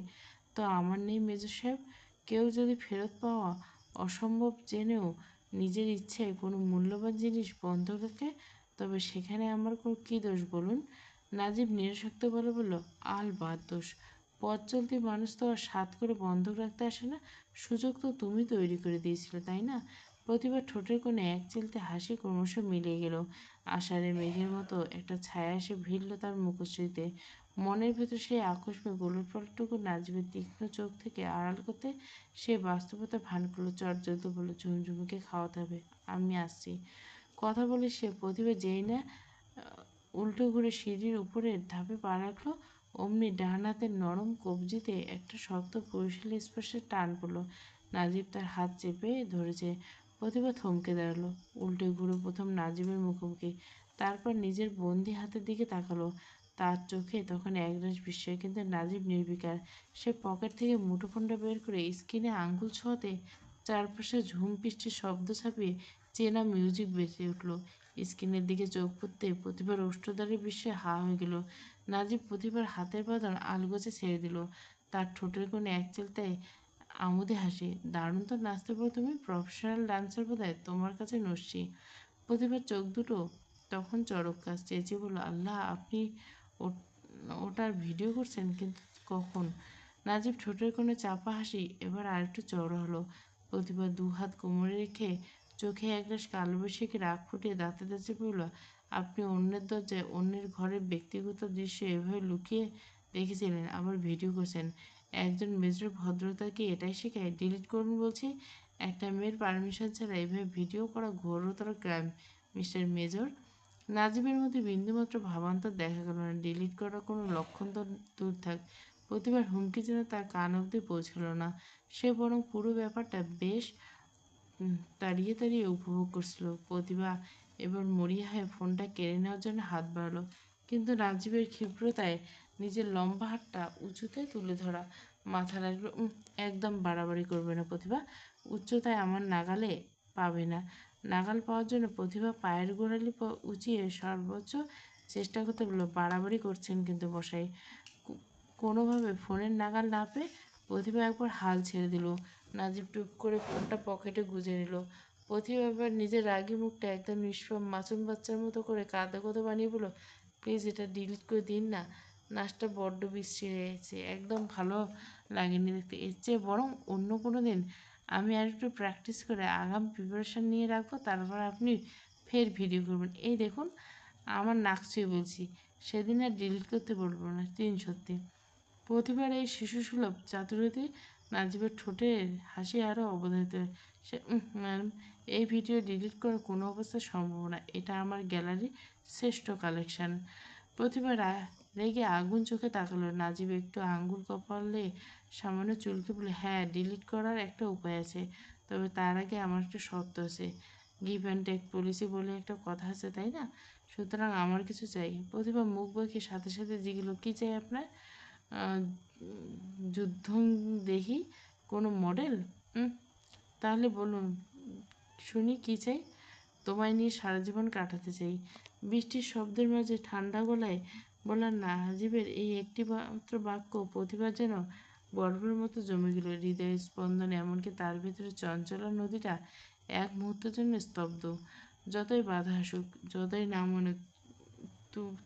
তো আমার নেই মেজর সাহেব। কেউ যদি ফেরত পাওয়া অসম্ভব জেনেও নিজের ইচ্ছায় কোনো মূল্যবান জিনিস বন্ধক রাখে, তবে সেখানে আমার কী দোষ বলুন? নাজিব নিরাসক্ত বলে বলল, আলবাত দোষ। পথ চলতি মানুষ তো আর সাধ করে বন্ধক রাখতে আসে না। সুযোগ তো তুমি তৈরি করে দিয়েছিলে, তাই না? প্রতিবার ঠোঁটের কোণে এক চিলতে হাসি ক্রমশ মিলিয়ে গেল। আষাঢ়ের মেঘের মতো একটা ছায়া এসে ভিড়ল তার মুখশ্রীতে। মনের ভেতর সেই আকস্মিক ওলটপালটটুকু নাজিবের তীক্ষ্ণ চোখ থেকে আড়াল করতে সে বাস্তবতা ভান করলো। চটজলদি বলল, ঝুমঝুমিকে খাওয়াতে হবে, আমি আসছি। কথা বলে সে প্রতিভা যেই না উল্টো ঘুরে সিঁড়ির উপরের ধাপে পা রাখলো, অমনি ডান হাতের নরম কবজিতে একটা শক্ত কৌশলী স্পর্শের টান পড়ল। নাজিব তার হাত চেপে ধরেছে। প্রতিভা থমকে দাঁড়ালো, উল্টে ঘুরে প্রথম নাজিবের মুখোমুখি, তারপর নিজের বন্দি হাতের দিকে তাকালো। তার চোখে তখন একরাশ বিস্ময়, কিন্তু নাজিব নির্বিকার। সে পকেট থেকে মুঠোফোনটা বের করে স্ক্রিনে আঙ্গুল ছোঁয়াতে চারপাশে ঝুম বৃষ্টির শব্দ ছাপিয়ে চেনা মিউজিক বেজে উঠল। স্ক্রিনের দিকে চোখ পড়তে প্রতিভার ওষ্ঠদ্বয়ের বিস্ময়ে হা হয়ে গেল। নাজিব প্রতিভার হাতের বাঁধন আলগোছে ছেড়ে দিল। তার ঠোঁটের কোণে এক চিলতায় আমোদে হাসি। দারুণ তো নাচতে পারো তুমি, প্রফেশনাল ডান্সার বোধহয়, তোমার কাছে নস্যি। প্রতিভার চোখ দুটো তখন চড়ক গাছ, চেঁচিয়ে বলল, আল্লাহ, আপনি ওটার ভিডিও করছেন? কিন্তু কখন? নাজিব ঠোঁটের কোণে চাপা হাসি এবার আরেকটু চওড়া হলো। প্রতিভা দুহাত কোমরে রেখে চোখে একরাশ কালবৈশাখী রাগ ফুটিয়ে দাঁতে দাঁতে বলল, আপনি অন্যের দরজায় অন্যের ঘরের ব্যক্তিগত দৃশ্য এভাবে লুকিয়ে রেখেছিলেন, আবার ভিডিও করছেন? একজন মেজর ভদ্রতা কি এটাই শেখায়? ডিলিট করুন বলছি। একটা মেয়ের পারমিশন ছাড়া এভাবে ভিডিও করা ঘোরতর ক্রাইম, মিস্টার মেজর। নাজিবের মধ্যে বিন্দুমাত্র ভাবান্তর দেখা গেল না। ডিলিট করার কোনো লক্ষণ তো দূর থাক, প্রতিবার হুমকি যেন তার কান অবধি পৌঁছল না। সে বরং পুরো ব্যাপারটা বেশ তাড়িয়ে তাড়িয়ে উপভোগ করছিল। প্রতিভা এবার মরিয়া হয়ে ফোনটা কেড়ে নেওয়ার জন্য হাত বাড়ালো, কিন্তু রাজীবের ক্ষিপ্রতায় নিজের লম্বা হাতটা উঁচুতে তুলে ধরা। মাথা লাগলো, একদম বাড়াবাড়ি করবে না প্রতিভা, উচ্চতায় আমার নাগালে পাবে না। নাগাল পাওয়ার জন্য প্রতিভা পায়ের গোড়ালি উঁচিয়ে সর্বোচ্চ চেষ্টা করতে বলল, বাড়াবাড়ি করছেন কিন্তু মশাই। কোনোভাবে ফোনের নাগাল না পেয়ে প্রতিভা একবার হাল ছেড়ে দিল। নাজিব টুপ করে ফোনটা পকেটে গুঁজে নিল। প্রতিভা এবার নিজের রাগী মুখটা একদম নিষ্পাপ মাসুম বাচ্চার মতো করে কাঁদো কাঁদো বানিয়ে বলল, প্লিজ এটা ডিলিট করে দিন না। নাচটা বড্ড বিশ্রী হয়েছে, একদম ভালো লাগেনি দেখতে। এর চেয়ে বরং অন্য কোনো দিন আমি আর একটু প্র্যাকটিস করে আগাম প্রিপারেশান নিয়ে রাখবো, তারপর আপনি ফের ভিডিও করবেন। এই দেখুন আমার নাক ছুঁয়ে বলছি, সেদিন আর ডিলিট করতে বলবো না, সত্যি। প্রতিবার এই শিশুসুলভ চাতুরীতে নাজিবের ঠোঁটের হাসি আরও অবধারিত হয়। সে ম্যাডাম, এই ভিডিও ডিলিট করা কোনো অবস্থায় সম্ভব না, এটা আমার গ্যালারির শ্রেষ্ঠ কালেকশন। প্রতিবার রেগে আগুন চোখে তাকালো। নাজিব একটু আঙ্গুল কপালে সামান্য চুলকে বলে, হ্যাঁ, ডিলিট করার একটা উপায় আছে, তবে তার আগে আমার একটা শর্ত আছে। গিভ অ্যান্ড টেক পলিসি বলে একটা কথা আছে, তাই না? সুতরাং আমার কিছু চাই। প্রতিভা মুখ বাঁকিয়ে সাথে সাথে জিজ্ঞেস, কী চাই আপনার? যুদ্ধ দেখি কোনো মডেল? তাহলে বলুন শুনি কী চাই। তোমায় নিয়ে সারা জীবন কাটাতে চাই। বৃষ্টির শব্দের মাঝে ঠান্ডা গলায় বলার নাজিবের এই একটি মাত্র বাক্য প্রতিবার যেন বরফের মতো জমে গেল হৃদয়ের স্পন্দনে। এমনকি তার ভিতরে চঞ্চলা নদীটা এক মুহূর্তের জন্য স্তব্ধ। যতই বাধা আসুক, যতই না মনে,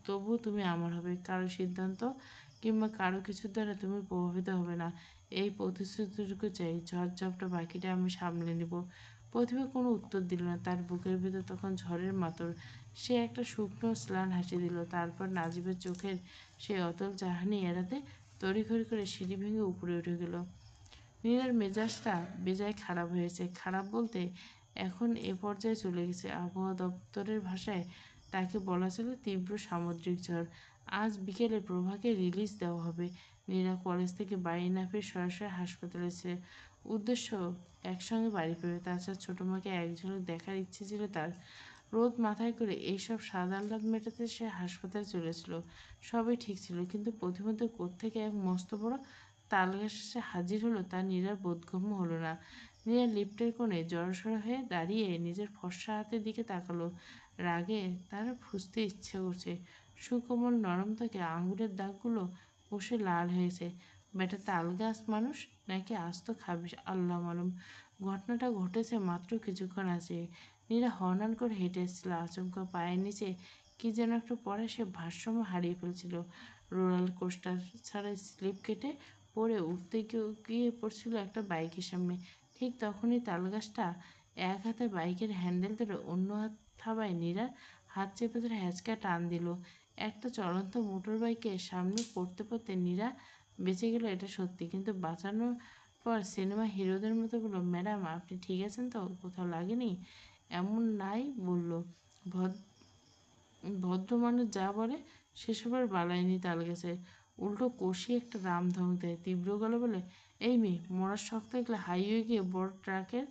তবু তুমি আমার হবে। কারো সিদ্ধান্ত কিংবা কারো কিছুর দ্বারা তুমি প্রভাবিত হবে না, এই প্রতিশ্রুতিটুকু চাই। ঝড়-ঝাপটা বাকিটা আমি সামলে নেব। প্রতিভা কোনো উত্তর দিল না। তার বুকের ভিতর তখন ঝড়ের মাতর। সে একটা শুকনো স্লান হাসি দিল। তারপর নাজিবের চোখের সেই অতল চাহনি এড়াতে তড়িঘড়ি করে সিঁড়ি ভেঙে উপরে উঠে গেল। নীরার মেজাজটা বেজায় খারাপ হয়েছে। খারাপ বলতে এখন এ পর্যায়ে চলে গেছে। আবহাওয়া দপ্তরের ভাষায় তাকে বলা চলে তীব্র সামুদ্রিক ঝড়। আজ বিকেলে প্রভাকে রিলিজ দেওয়া হবে। নীরা কলেজ থেকে বাড়ি না ফিরে সরাসরি হাসপাতালে ছিল। উদ্দেশ্য একসঙ্গে বাড়ি ফিরবে। তাছাড়া ছোটো মাকে এক ঝলক দেখার ইচ্ছে ছিল তার। রোদ মাথায় করে এইসব স্বাদ আহ্লাদ মেটাতে সে হাসপাতালে চলেছিল। সবই ঠিক ছিল, কিন্তু প্রতিমধ্যে কোত্থেকে এক মস্ত বড় তালগাছ এসে হাজির হলো তা নীরার বোধগম্য হলো না। নীরা লিফটের কোণে জড়সড় হয়ে দাঁড়িয়ে নিজের ফর্সা হাতের দিকে তাকালো। রাগে তার ফুঁসতে ইচ্ছে করছে। সুকোমল নরম ত্বকে আঙুলের দাগগুলো বসে লাল হয়েছে। বেটা তালগাছ মানুষ নাকি আস্ত খাবিস আল্লাহ মালুম। ঘটনাটা ঘটেছে মাত্র কিছুক্ষণ আছে। নীরা হনহন করে হেঁটে এসেছিল। আচমকা পায়ের নিচে কি যেন একটা পরে সে ভারসাম্য হারিয়ে ফেলছিল। রোলার কোস্টার ছাড়া স্লিপ কেটে পড়ে উঠতে গিয়ে পড়ছিল একটা বাইকের সামনে। ঠিক তখনই তালগাছটা এক হাতে বাইকের হ্যান্ডেল ধরে অন্য হাত থাবায় নীরার হাত চেপে ধরে হ্যাঁচকা টান দিল। একটা চলন্ত মোটর বাইকের সামনে পড়তে পড়তে নীরা বেঁচে গেল, এটা সত্যি। কিন্তু বাঁচানোর পর সিনেমা হিরোদের মতো বলল, ম্যাডাম আপনি ঠিক আছেন তো? কোথাও লাগেনি? এমন নাই বলল। ভদ্র মানুষ যা বলে সেসবের বালাইনি তালগাছে। উল্টো কষিয়ে একটা রাম ধমক দেয়, তীব্র গলা বলে, এই মেয়ে, মরার শখ থাকলে হাইওয়ে গিয়ে বড় ট্রাকের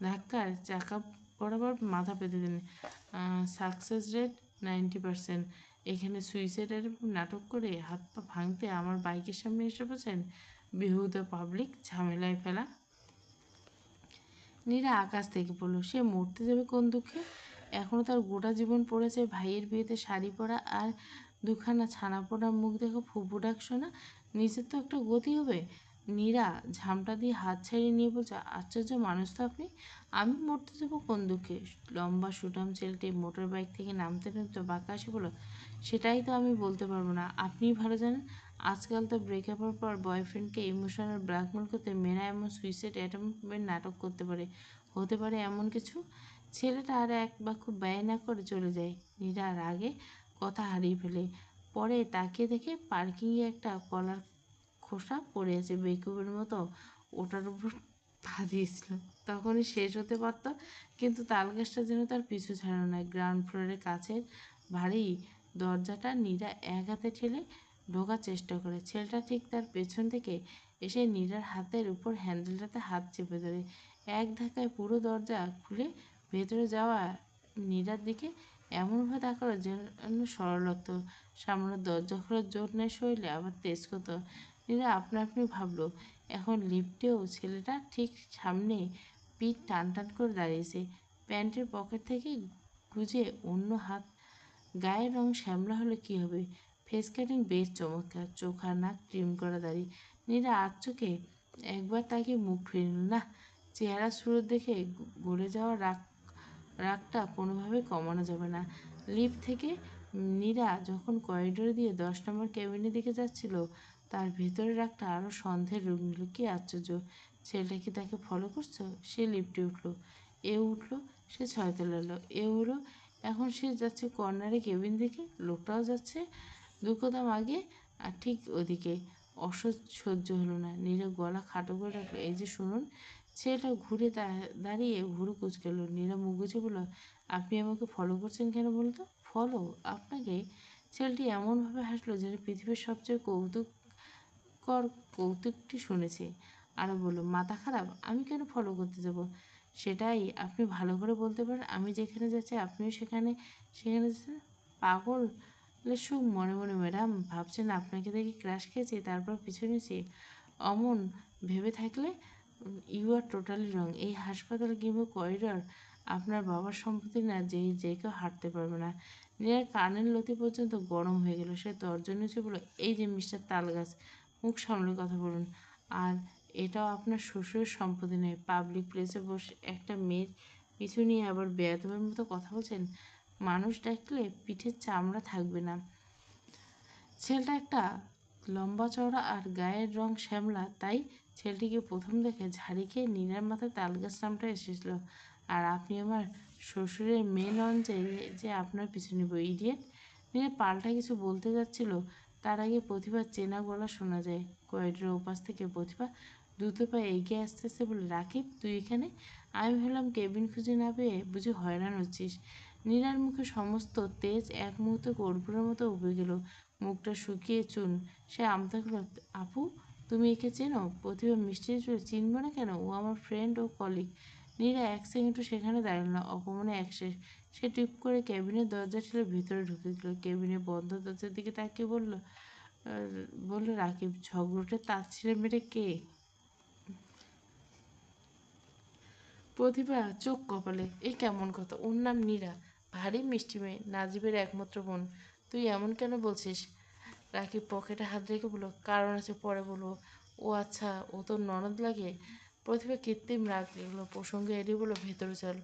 ধাক্কার চাকা বরাবর মাথা পেতে দিন। Success rate 90%। এখানে সুইসাইডের নাটক করে হাত পা ভাঙতে আমার বাইকের সামনে এসে বসেন? বেহুদা পাবলিক ঝামেলায় ফেলা। নীরা আকাশ থেকে পড়ল। সে মরতে যাবে কোন দুঃখে? এখনও তার গোটা জীবন পড়েছে ভাইয়ের বিয়েতে শাড়ি পরা আর দুখানা ছানা পোড়া মুখ দেখো ফুপু ডাক শোনা। নিজের তো একটা গতি হবে। নীরা ঝামটা দিয়ে হাত ছাড়িয়ে নিয়ে বলছে, আশ্চর্য মানুষ তো আপনি। আমি মরতে যাবো কোন দুঃখে? লম্বা সুঠাম ছেলেটি মোটর বাইক থেকে নামতে নামতে বাঁকা এসে বলল, সেটাই তো আমি বলতে পারবো না, আপনিই ভালো জানেন। আজকাল তো ব্রেকআপের পর বয়ফ্রেন্ডকে ইমোশনাল ব্ল্যাকমেল করতে মেয়েরা এমন সুইসাইড অ্যাটেম্পের নাটক করতে পারে। হতে পারে এমন কিছু। ছেলেটা আর এক বাক্য ব্যয় না করে চলে যায়। নীরা রাগে কথা হারিয়ে ফেলে। পরে তাকিয়ে দেখে পার্কিংয়ে একটা কলার খোসা পড়ে আছে। বেকুবের মতো ওটার উপর পা দিয়েছিল। তখনই শেষ হতে পারত, কিন্তু তালগাছটা যেন তার পিছু ছাড়ল না। গ্রাউন্ড ফ্লোরের কাছের ভারী দরজাটা নীরা এক হাতে ঠেলে ঢোকার চেষ্টা করে। ছেলেটা ঠিক তার পেছন থেকে এসে নীরার হাতের উপর হ্যান্ডেলটাতে হাত চেপে ধরে এক ধাক্কায় পুরো দরজা খুলে ভেতরে যাওয়া নীরার দিকে এমনভাবে তাকালো যেন সরলত্ব। সামান্য দরজা খোলার জোর নেই শরীরে, আবার তেজ কত। নীরা আপনা আপনি ভাবলো, এখন লিফটেও ছেলেটা ঠিক সামনে পিঠ টান টান করে দাঁড়িয়েছে। প্যান্টের পকেট থেকে গুজে অন্য হাত। গায়ের রং শ্যামলা হলে কী হবে? ফেস কাটিং বেশ চমৎকার। চোখ আর নাক ট্রিম করা দাড়ি। নীরা আধ চোখে একবার তাকে মুখ ফিরে নিল। না, চেহারা সুরত দেখে গড়ে যাওয়া রাগটা কোনোভাবে কমানো যাবে না। লিফট থেকে নীরা যখন করিডোর দিয়ে 10 নম্বর কেবিনের দিকে যাচ্ছিল, তার ভেতরে একটা আরও সন্দেহের রূপ নিল। কি আশ্চর্য, ছেলেটা কি তাকে ফলো করছো? সে লিফটে উঠলো, এ উঠলো, সে 6 তলা এলো, এ হলো। এখন সে যাচ্ছে কর্নারে কেবিন দিকে, লোকটাও যাচ্ছে 2 কদম আগে আর ঠিক ওদিকে। সহ্য হলো না, নীরা গলা খাটো করে রাখলো, এই যে শুনুন। ছেলেটা ঘুরে দাঁড়িয়ে ভুরু কুঁচকালো। নীরা মুখ গুজে বলল, আপনি আমাকে ফলো করছেন কেন বলতো? ফলো আপনাকে? ছেলেটি এমনভাবে হাসলো যেন পৃথিবীর সবচেয়ে কৌতুকটি শুনেছে। আরও বলল, মাথা খারাপ? আমি কেন ফলো করতে যাব? সেটাই আপনি ভালো করে বলতে পারেন। আমি যেখানে যাচ্ছি আপনিও সেখানে সেখানে যাচ্ছেন। পাগল সুখ মনে মনে, ম্যাডাম ভাবছেন আপনাকে দেখে ক্রাশ খেয়েছি তারপর পিছু নিয়েছি? অমন ভেবে থাকলে ইউ আর টোটালি রং। এই হাসপাতাল কিংবা করিডর আপনার বাবার সম্পত্তি না, যে কেউ হাঁটতে পারবে না। নীরার কানের লতি পর্যন্ত গরম হয়ে গেল। সে তর্জনী হচ্ছে বলল, এই যে মিস্টার তালগাছ, মুখ সামলে কথা বলুন। আর এটাও আপনার শ্বশুরের সম্পত্তি নয়। পাবলিক প্লেসে বসে একটা মেয়ের পিছু নিয়ে আবার বেয়াদবের মতো কথা বলছেন। মানুষ ডাকলে পিঠের চামড়া থাকবে না। ছেলেটা একটা লম্বা চওড়া আর গায়ের রং শ্যামলা, তাই ছেলেটিকে প্রথম দেখে ঝাড়ি খেয়ে নীনার মাথায় তালগাছ নামটা এসেছিল। আর আপনি আমার শ্বশুরের মেয়ে নন যে আপনার পিছু নিব, ইডিয়েট। নীনা পাল্টা কিছু বলতে যাচ্ছিল, তার আগে প্রতিভার চেনা গলা শোনা যায় করিডোরের ওপাশ থেকে। প্রতিভা দ্রুত পায়ে এগিয়ে আসতে আসতে বলে, রাকিব তুই এখানে? আমি ভাবলাম কেবিন খুঁজে না পেয়ে বুঝি হয়রান হচ্ছিস। নীনার মুখে সমস্ত তেজ এক মুহূর্তে কর্পূরের মতো উবে গেল, মুখটা শুকিয়ে চুন। সে আমতা করল, আপু তুমি একে চেনো? প্রতিভা মিষ্টি চলে, চিনব না কেন, ও আমার ফ্রেন্ড ও কলিগ। নীরা 1 সেকেন্ডও সেখানে দাঁড়াল না, অপমানে একশেষ। সে টিপ করে কেবিনের দরজা ঠেলে ভিতরে ঢুকে গেল। কেবিনের বন্ধ দরজার দিকে তাকিয়ে বলল, রাকিব ঝগড়টে তাঁত ছিঁড়ে মেরে কে? প্রতিভা চোখ কপালে, এ কেমন কথা? ওর নাম নীরা, ভারী মিষ্টি মেয়ে, নাজিবের একমাত্র বোন। তুই এমন কেন বলছিস? রাকিব পকেটে হাত রেখে বলল, কারণ আছে, পরে বলবো। ও আচ্ছা, ও তোর ননদ লাগে? প্রতিভা কৃত্রিম রাগ এগুলো প্রসঙ্গে এড়িয়ে বলল, ভেতরে চল।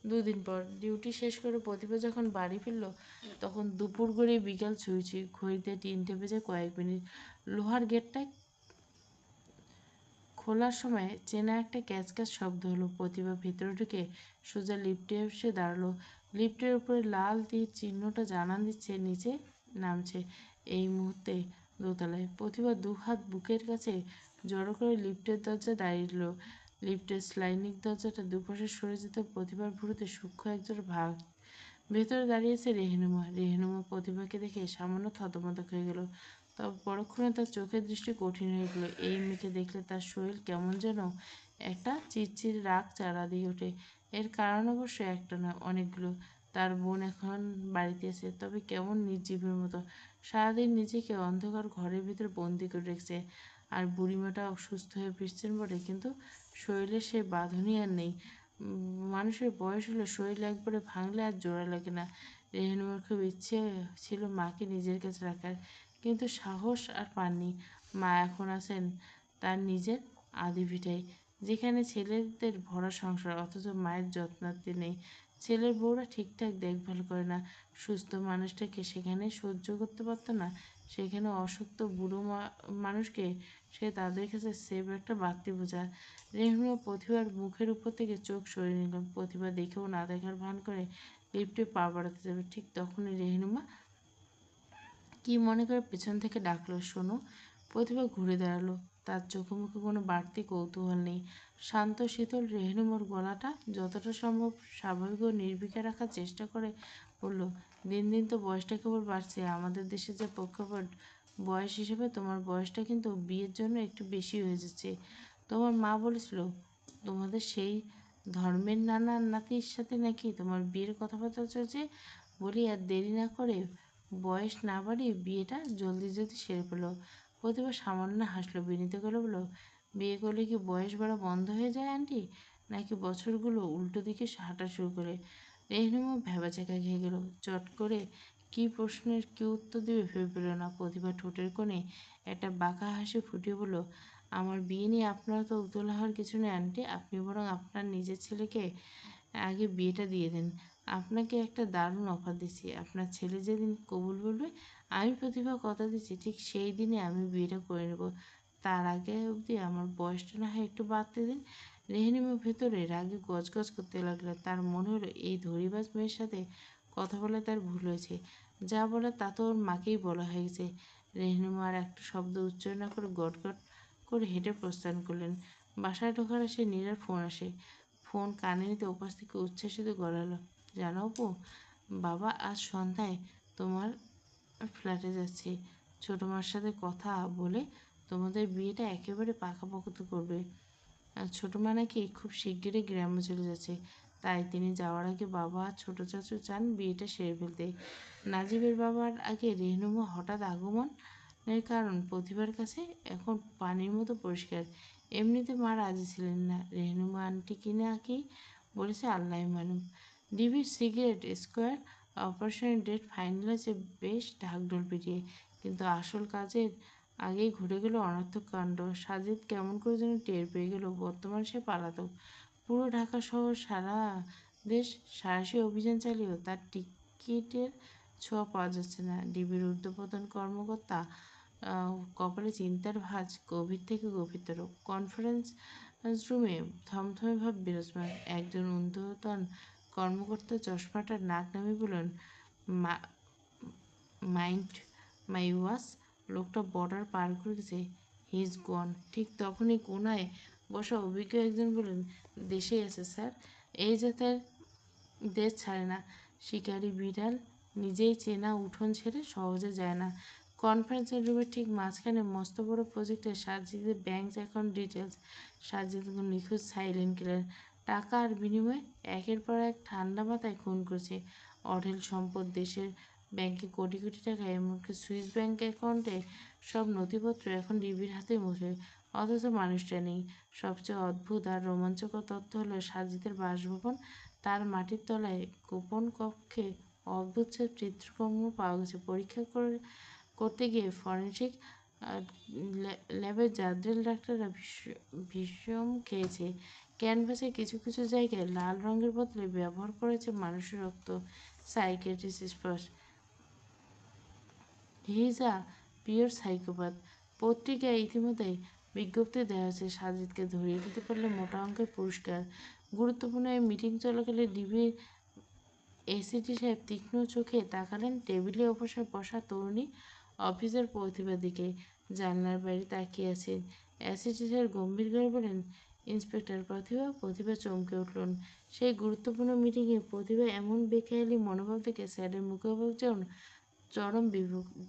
2 দিন পর ডিউটি শেষ করে প্রতিভা যখন বাড়ি ফিরল, তখন দুপুর গড়িয়ে বিকাল ছুঁই ছুঁই। ঘড়িতে 3টে বেজে কয়েক মিনিট। লোহার গেটটা খোলার সময় চেনা একটা ক্যাচ ক্যাচ শব্দ হলো। প্রতিভা ভেতরে ঢুকে সোজা লিফটে এসে দাঁড়ালো। লিফটের উপরে লাল তীর চিহ্নটা জানান দিচ্ছে নিচে নামছে এই মুহূর্তে 2 তলায়। প্রতিভা 2 হাত বুকের কাছে জড়ো করে লিফটের দরজা দাঁড়িয়ে। লিফটের স্লাইডিং দরজাটা দুপাশে সরে যেতে প্রতিভার ভুরুতে সূক্ষ্ম একজোড়া ভাগ। ভেতরে দাঁড়িয়েছে রেহেনুমা। রেহেনুমা প্রতিভাকে দেখে সামান্য থতমত হয়ে গেল। তবে পরক্ষণে তার চোখের দৃষ্টি কঠিন হয়ে গেল। এই মেয়েকে দেখলে তার শরীর কেমন যেন একটা চিরচির রাগ চারা দিয়ে ওঠে। এর কারণ অবশ্য একটা নয়, অনেকগুলো। তার বোন এখন বাড়িতে আছে, তবে কেমন নির্জীবের মতো। সারাদিন নিজেকে অন্ধকার ঘরের ভিতরে বন্দি করে রেখেছে। আর বুড়িমাটা অসুস্থ হয়ে ফিরছেন বটে, কিন্তু শরীরে সে বাঁধনই আর নেই। মানুষের বয়স হলে শরীর একবারে ভাঙলে আর জোড়া লাগে না। রেহেনুমার খুব ইচ্ছে ছিল মাকে নিজের কাছে রাখার, কিন্তু সাহস আর পাননি। মা এখন আছেন তার নিজের আদি ভিটায়, যেখানে ছেলেদের ভরা সংসার, অথচ মায়ের যত্নার্থী নেই। ছেলের বউরা ঠিকঠাক দেখভাল করে না। সুস্থ মানুষটাকে সেখানে সহ্য করতে পারত না, সেখানে অসুস্থ বুড়ো মানুষকে সে তাদের কাছে সেফ একটা বাড়তি বোঝা। রেহনুমা প্রতিভার মুখের উপর থেকে চোখ সরিয়ে নিল। প্রতিভা দেখেও না দেখার ভান করে লিফটে পা বাড়াতে যাবে, ঠিক তখনই রেহনুমা কি মনে করে পেছন থেকে ডাকলো, শোনো। প্রতিভা ঘুরে দাঁড়ালো। তার চোখে মুখে কোনো বাড়তি কৌতূহল নেই। শান্ত শীতল রেহনুমার গলাটা যতটা সম্ভব স্বাভাবিক ও নির্বিকার রাখার চেষ্টা করে বলল, দিন দিন তো বয়সটা কেবল বাড়ছে। আমাদের দেশে যে প্রেক্ষাপট, বয়স হিসেবে তোমার বয়সটা কিন্তু বিয়ের জন্য একটু বেশি হয়ে যাচ্ছে। তোমার মা বলেছিল তোমাদের সেই ধর্মের নানা নাতির সাথে নাকি তোমার বিয়ের কথাবার্তা চলছে। বলি আর দেরি না করে, বয়স না বাড়িয়ে বিয়েটা জলদি জলদি সেরে ফেলো। প্রতিভা সামান্য হাসলো, বিনীত করে বলল, বিয়ে করলে কি বয়স বাড়া বন্ধ হয়ে যায় আন্টি, নাকি বছরগুলো উল্টো দিকে হাঁটা শুরু করে? রেহনুমা ভ্যাবাচ্যাকা খেয়ে গেল। চট করে কী প্রশ্নের কী উত্তর দেবে ভেবে পেল না। প্রতিভা ঠোঁটের কোণে একটা বাঁকা হাসি ফুটিয়ে বলল, আমার বিয়ে নিয়ে আপনারা তো উতলা হওয়ার কিছু নেই আন্টি। আপনি বরং আপনার নিজের ছেলেকে আগে বিয়েটা দিয়ে দেন। আপনাকে একটা দারুণ অফার দিচ্ছি। আপনার ছেলে যেদিন কবুল বলবে, আমি প্রতিভা কথা দিচ্ছি ঠিক সেই দিনে আমি বিয়েটা করে নেব। তার আগে অবধি আমার বয়সটা না হয় একটু বাড়তে দিন। রেহনিমা ভেতরে রাগে গজগজ করতে লাগলো। তার মনে হলো এই ধড়িবাজ মেয়ের সাথে কথা বলে তার ভুল হয়েছে। যা বলার তা তো ওর মাকেই বলা হয়ে গেছে। রেহনুমা আর একটা শব্দ উচ্চারণ না করে গটগট করে হেঁটে প্রস্থান করলেন। বাসায় ঢোকার আসে নীরার ফোন আসে। ফোন কানে নিতে ওপাশ থেকে উচ্ছ্বাসিত গলালো, জানো অপু, বাবা আজ সন্ধ্যায় তোমার ফ্ল্যাটে যাচ্ছে। ছোটো মার সাথে কথা বলে তোমাদের বিয়েটা একেবারে পাকাপোক্ত করবে। আর ছোটো মা নাকি খুব শিগগিরই গ্রামে চলে যাচ্ছে, তাই তিনি যাওয়ার আগে বাবা আর ছোটো চাচু চান বিয়েটা সেরে ফেলতে। নাজিবের বাবার আগে রেহনুমা হঠাৎ আগমনের কারণ প্রতিভার কাছে এখন পানির মতো পরিষ্কার। এমনিতে মা রাজি ছিলেন না। রেহনুমা আন্টি কিনা কি বলেছে আল্লাহ মানুক। ডিবির সিগারেট স্কোয়ার অপারেশনের ডেট ফাইনাল আছে বেশ ঢাকঢোল পিটিয়ে, কিন্তু আসল কাজের আগেই ঘটে গেল অনর্থক কাণ্ড। সাজিদ কেমন করে যেন টের পেয়ে গেল বর্তমান সে পালাতক। পুরো ঢাকা শহর সারা দেশ সাঁড়াশি অভিযান চালিয়েও তার টিকিটের ছোঁয়া পাওয়া যাচ্ছে না। ডিবির ঊর্ধ্বতন কর্মকর্তা কপালে চিন্তার ভাঁজ গভীর থেকে গভীরতর। কনফারেন্স রুমে থমথমে ভাব বিরাজমান। একজন ঊর্ধ্বতন কর্মকর্তা চশমাটার নাক নামিয়ে বললেন, মাইন্ড মাই ওয়াচ, লোকটা বর্ডার পার করে গেছে, হি ইজ গন। ঠিক তখনই কোনায় বসা অভিজ্ঞ একজন বললেন, দেশেই আছে স্যার, এই জাতের দেশ ছাড়ে না। শিকারি বিড়াল নিজেই চেনা উঠোন ছেড়ে সহজে যায় না। কনফারেন্স রুমের ঠিক মাঝখানে মস্ত বড় প্রজেক্টে সাজিদের ব্যাংক অ্যাকাউন্ট ডিটেলস। সাজিদ নিখোঁজ সাইলেন্ট কিলার টাকা আর বিনিময়ে একের পর এক ঠান্ডা মাথায় খুন করছে। অঢেল সম্পদ, দেশের ব্যাংকে কোটি কোটি টাকা, এমনকি সুইস ব্যাংক অ্যাকাউন্টে সব নথিপত্র এখন ডিবির হাতে মুঠোয়, অথচ মানুষটা নেই। সবচেয়ে অদ্ভুত আর রোমাঞ্চকর তথ্য হলো সাজিদের বাসভবন, তার মাটির তলায় গোপন কক্ষে অদ্ভুত সব চিত্রকর্ম পাওয়া গেছে। পরীক্ষা করতে গিয়ে ফরেনসিক ল্যাবের জাদ্রেল ডাক্তাররা ভীষণ খেয়েছে। ক্যানভাসে কিছু কিছু জায়গায় লাল রঙের বদলে ব্যবহার করেছে মানুষের রক্ত। সাইকিয়াট্রিস্ট স্পষ্ট, he is a pure psychopath. পত্রিকায় ইতিমধ্যেই বিজ্ঞপ্তি দেওয়া হয়েছে, সাজিদকে ধরিয়ে দিতে পারলে মোটা অঙ্কের পুরস্কার। গুরুত্বপূর্ণ এই মিটিং চলাকালে ডিবির এসিটি সাহেব তীক্ষ্ণ চোখে তাকালেন টেবিলে অবসর বসা তরুণী অফিসার প্রতিভার দিকে। জানলার বাইরে তাকিয়ে আছেন। এসিটি সাহেব গম্ভীর করে বলেন, ইন্সপেক্টর প্রতিভা। প্রতিভা চমকে উঠলেন। সেই গুরুত্বপূর্ণ মিটিংয়ে প্রতিভা এমন বেখেয়ালি মনোভাব দেখে স্যারের মুখোমুখি যেমন চরম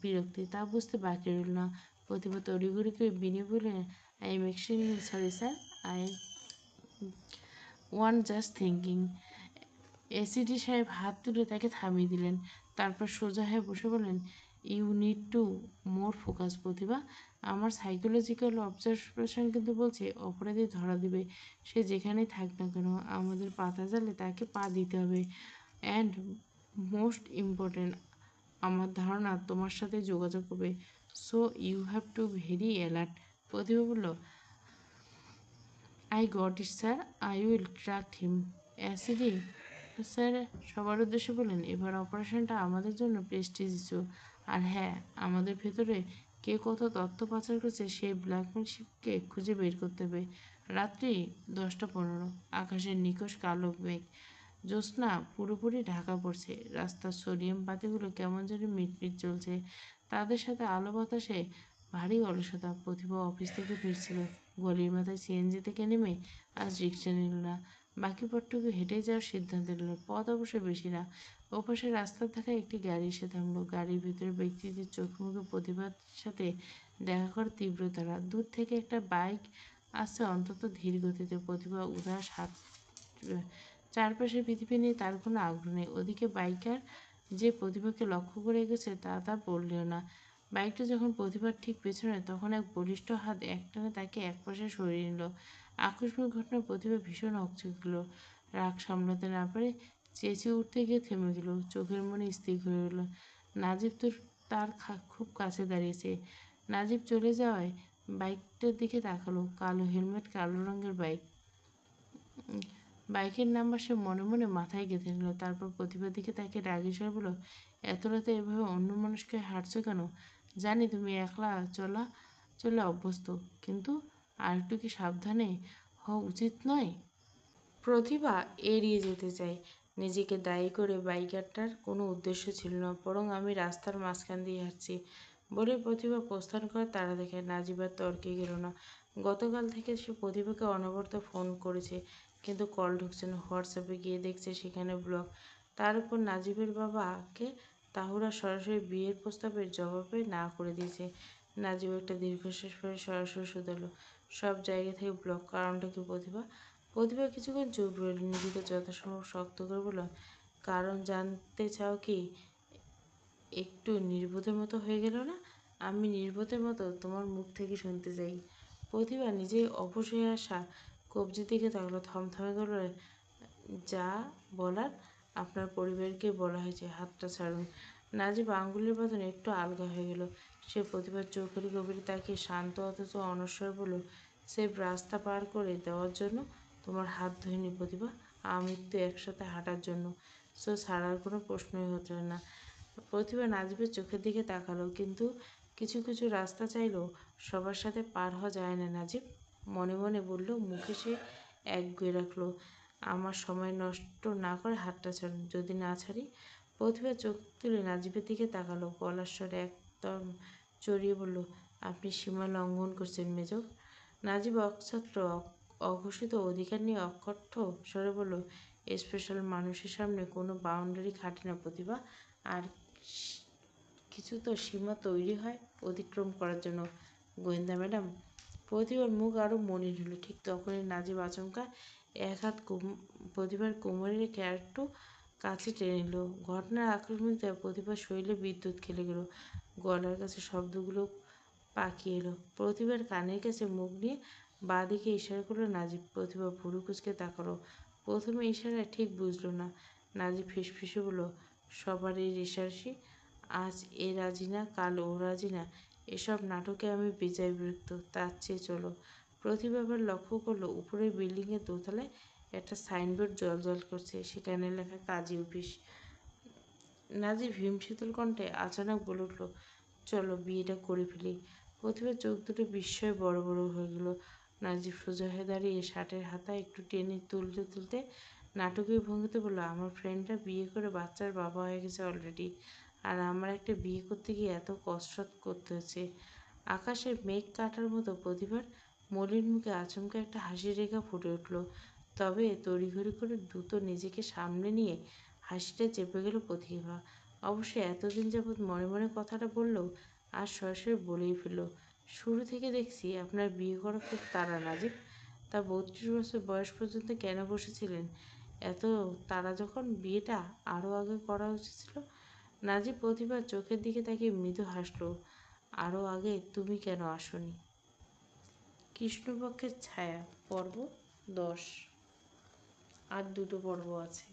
বিরক্তি, তা বুঝতে বাকি রইল না। প্রতিভা তড়িঘড়ি করে বিনিয়ে বললেন, I am extremely sorry sir, I one just thinking. ACD সাহেব হাত তুলে তাকে থামিয়ে দিলেন। তারপর সোজা হয়ে বসে বললেন, you need to more focus Pratibha. আমার সাইকোলজিক্যাল অবজারভেশন কিন্তু বলছে অপরাধী ধরা দেবে, সে যেখানেই থাক না কেন। আমাদের পাতা জালে তাকে পা দিতে হবে। অ্যান্ড মোস্ট ইম্পর্ট্যান্ট, আমার ধারণা তোমার সাথে যোগাযোগ করবে। So you have to very alert. Pratibha বলল, I got it sir, I will track him. অ্যাসিডি স্যার সবার উদ্দেশ্যে বললেন, এবার অপারেশনটা আমাদের জন্য প্রেস্টিজ ইস্যু। আর হ্যাঁ, আমাদের ভেতরে কে কত তথ্য পাচার করছে সেই ব্ল্যাকমেলশিপকে খুঁজে বের করতে হবে। রাত্রি 10:15, আকাশের নিকষ কালো মেঘ, জ্যোৎস্না পুরোপুরি ঢাকা পড়ছে। রাস্তার সোডিয়াম বাতিগুলো কেমন যেন মিটমিট চলছে, তাদের সাথে আলো বাতাসে ভারী অলসতা। প্রতিভা অফিস থেকে ফিরছিল। গলির মাথায় সিএনজি থেকে নেমে আজ রিক্সা নিল না, বাকি পথটুকু হেঁটে যাওয়ার সিদ্ধান্ত নিল। পথ অবশ্য বেশি না। ওপাশে রাস্তার ধারে একটি গাড়ি এসে থামলো। গাড়ির ভিতরে ব্যক্তিদের চোখ মুখে প্রতিভার সাথে দেখা করে তীব্র তাড়া। দূর থেকে একটা বাইক আসছে অন্তত ধীর গতিতে। প্রতিভা উদাস হাত, চারপাশের পৃথিবী নিয়ে তার কোনো আগ্রহ নেই। ওদিকে বাইকার যে প্রতিভাকে লক্ষ্য করে এগোচ্ছে তা তার বললেও না। বাইকটা যখন প্রতিভার ঠিক পেছনে, তখন এক বলিষ্ঠ হাত একটানে তাকে একপাশে সরিয়ে নিল। আকস্মিক ঘটনায় প্রতিভা ভীষণ হকচকিল। রাগ সামলাতে না পারে চেঁচিয়ে উঠতে গিয়ে থেমে গেল। চোখের মনে স্থির হয়ে গেল। নাজিব তো তার খুব কাছে দাঁড়িয়েছে। নাজিব চলে যাওয়ায় বাইকটার দিকে তাকালো। কালো হেলমেট, কালো রঙের বাইক, বাইকের নাম্বার সে মনে মনে মাথায় গেঁথে নিল। তারপর প্রতিভার দিকে তাকে রাগী স্বরে বলল, এত রাতে এভাবে অন্য মানুষকে হাঁটছো কেন? জানি তুমি একলা চলে অভ্যস্ত, কিন্তু আর একটু কি সাবধানে হওয়া উচিত নয়? প্রতিভা এড়িয়ে যেতে চায়। নিজেকে দায়ী করে বাইকারটার কোনো উদ্দেশ্য ছিল না, বরং আমি রাস্তার মাঝখান দিয়ে হাঁটছি বলে প্রতিভা প্রস্থান করে তারা দেখে। নাজিবার তর্কে গেল না। গতকাল থেকে সে প্রতিভাকে অনবরত ফোন করেছে, কিন্তু কল ঢুকছে না। হোয়াটসঅ্যাপে গিয়ে দেখছে সেখানে ব্লক। তার উপর নাজিবের বাবাকে তাহুরা সরাসরি বিয়ের প্রস্তাবের জবাবে না করে দিয়েছে। নাজিব একটা দীর্ঘশ্বাস ফেলে সরাসরি শুধালো, সব জায়গা থেকে ব্লক, কারণটা কি প্রতিভা? প্রতিভা কিছুক্ষণ চুপ রইল, নিজেকে যথাসম্ভব শক্ত করে বলল, কারণ জানতে চাও কি? একটু নির্বোধের মতো হয়ে গেল না? আমি নির্বোধের মতো তোমার মুখ থেকে শুনতে চাই। প্রতিভা নিজেই অবশ হয়ে আসা কবজির দিকে তাকালো, থমথমে গলায়, যা বলার আপনার পরিবারকে বলা হয়েছে, হাতটা ছাড়ুন। নাজিব আঙ্গুলের বাঁধন একটু আলগা হয়ে গেল। সে প্রতিভার চোখের গভীরে তাকিয়ে শান্ত অথচ অনস্বর বলল, সেফ রাস্তা পার করে দেওয়ার জন্য তোমার হাত ধরিনি প্রতিভা, আমৃত্যু একসাথে হাঁটার জন্য। সো ছাড়ার কোনো প্রশ্নই হতো না। প্রতিভা নাজিবের চোখের দিকে তাকালো, কিন্তু কিছু কিছু রাস্তা চাইলেও সবার সাথে পার হওয়া যায় না নাজিব। মনে মনে বলল, মুখে সে একগুঁয়ে রাখলো, আমার সময় নষ্ট না করে হাতটা ছাড়ুন। যদি না ছাড়ি? প্রতিভা চোখ তুলে নাজিবের দিকে তাকালো, গলার স্বরে একদম চড়িয়ে বলল, আপনি সীমা লঙ্ঘন করছেন মেজর। নাজিব অকছাত্র অঘোষিত অধিকার নিয়ে অকথ্য স্বরে বলল, স্পেশাল মানুষের সামনে কোনো বাউন্ডারি খাটে না প্রতিভা। আর কিছু তো সীমা তৈরি হয় অতিক্রম করার জন্য, গোয়েন্দা ম্যাডাম। প্রতিভার মুখ আরও মলিন হলো। ঠিক তখনই নাজিব আচমকা এক হাত প্রতিভার কোমরে রেখে একটু কাছে টেনে নিল। ঘটনার আকস্মিকতা প্রতিভার শরীরে বিদ্যুৎ খেলে গেল, গলার কাছে শব্দগুলো পাকিয়ে এলো। প্রতিভার কানের কাছে মুখ নিয়ে বাঁ দিকে ইশারা করলো নাজিব। প্রতিভা ভুরু কুঁচকে তাকালো। প্রথমে ইশারায় ঠিক বুঝলো না। নাজিব ফিসফিসে বলল, সবারই রেশারেশি, আজ এ রাজি না, কাল ও রাজি না, এসব নাটকে আমি বেজায় বিরক্ত। তার চেয়ে চলো। প্রতিভা আবার লক্ষ্য করলো উপরের বিল্ডিংয়ের দোতলায় একটা সাইনবোর্ড জ্বলজ্বল করছে, সেখানে লেখা কাজী অফিস। নাজিব হিমশীতল কণ্ঠে আচানক বলে উঠল, চলো বিয়েটা করে ফেলি। প্রতিভার চোখ দুটো বিস্ময়ে বড় বড় হয়ে গেল। নাজিব সোজা হয়ে দাঁড়িয়ে শার্টের হাতা একটু টেনে তুলতে তুলতে নাটকীয় ভঙ্গিতে বলল, আমার ফ্রেন্ডরা বিয়ে করে বাচ্চার বাবা হয়ে গেছে অলরেডি, আর আমার একটা বিয়ে করতে গিয়ে এত কসরত করতে হচ্ছে। আকাশের মেঘ কাটার মতো প্রতিভার মলিন মুখে আচমকা একটা হাসির রেখা ফুটে উঠল। তবে তড়িঘড়ি করে দ্রুত নিজেকে সামলে নিয়ে হাসিটা চেপে গেল প্রতিভা। অবশ্য এতদিন যাবৎ মনে মনে কথাটা বললেও আজ সরাসরি বলেই ফেলল, শুরু থেকে দেখছি আপনার বিয়ে করা খুব তাড়া নাজিব। তা 32 বছর বয়স পর্যন্ত কেন বসেছিলেন? এত তাড়া যখন, বিয়েটা আরও আগে করা উচিত ছিল। নাজিব প্রতিভার চোখের দিকে তাকিয়ে মৃদু হাসল, আরও আগে তুমি কেন আসোনি? কৃষ্ণপক্ষের ছায়া, পর্ব 10। আর দুটো পর্ব আছে।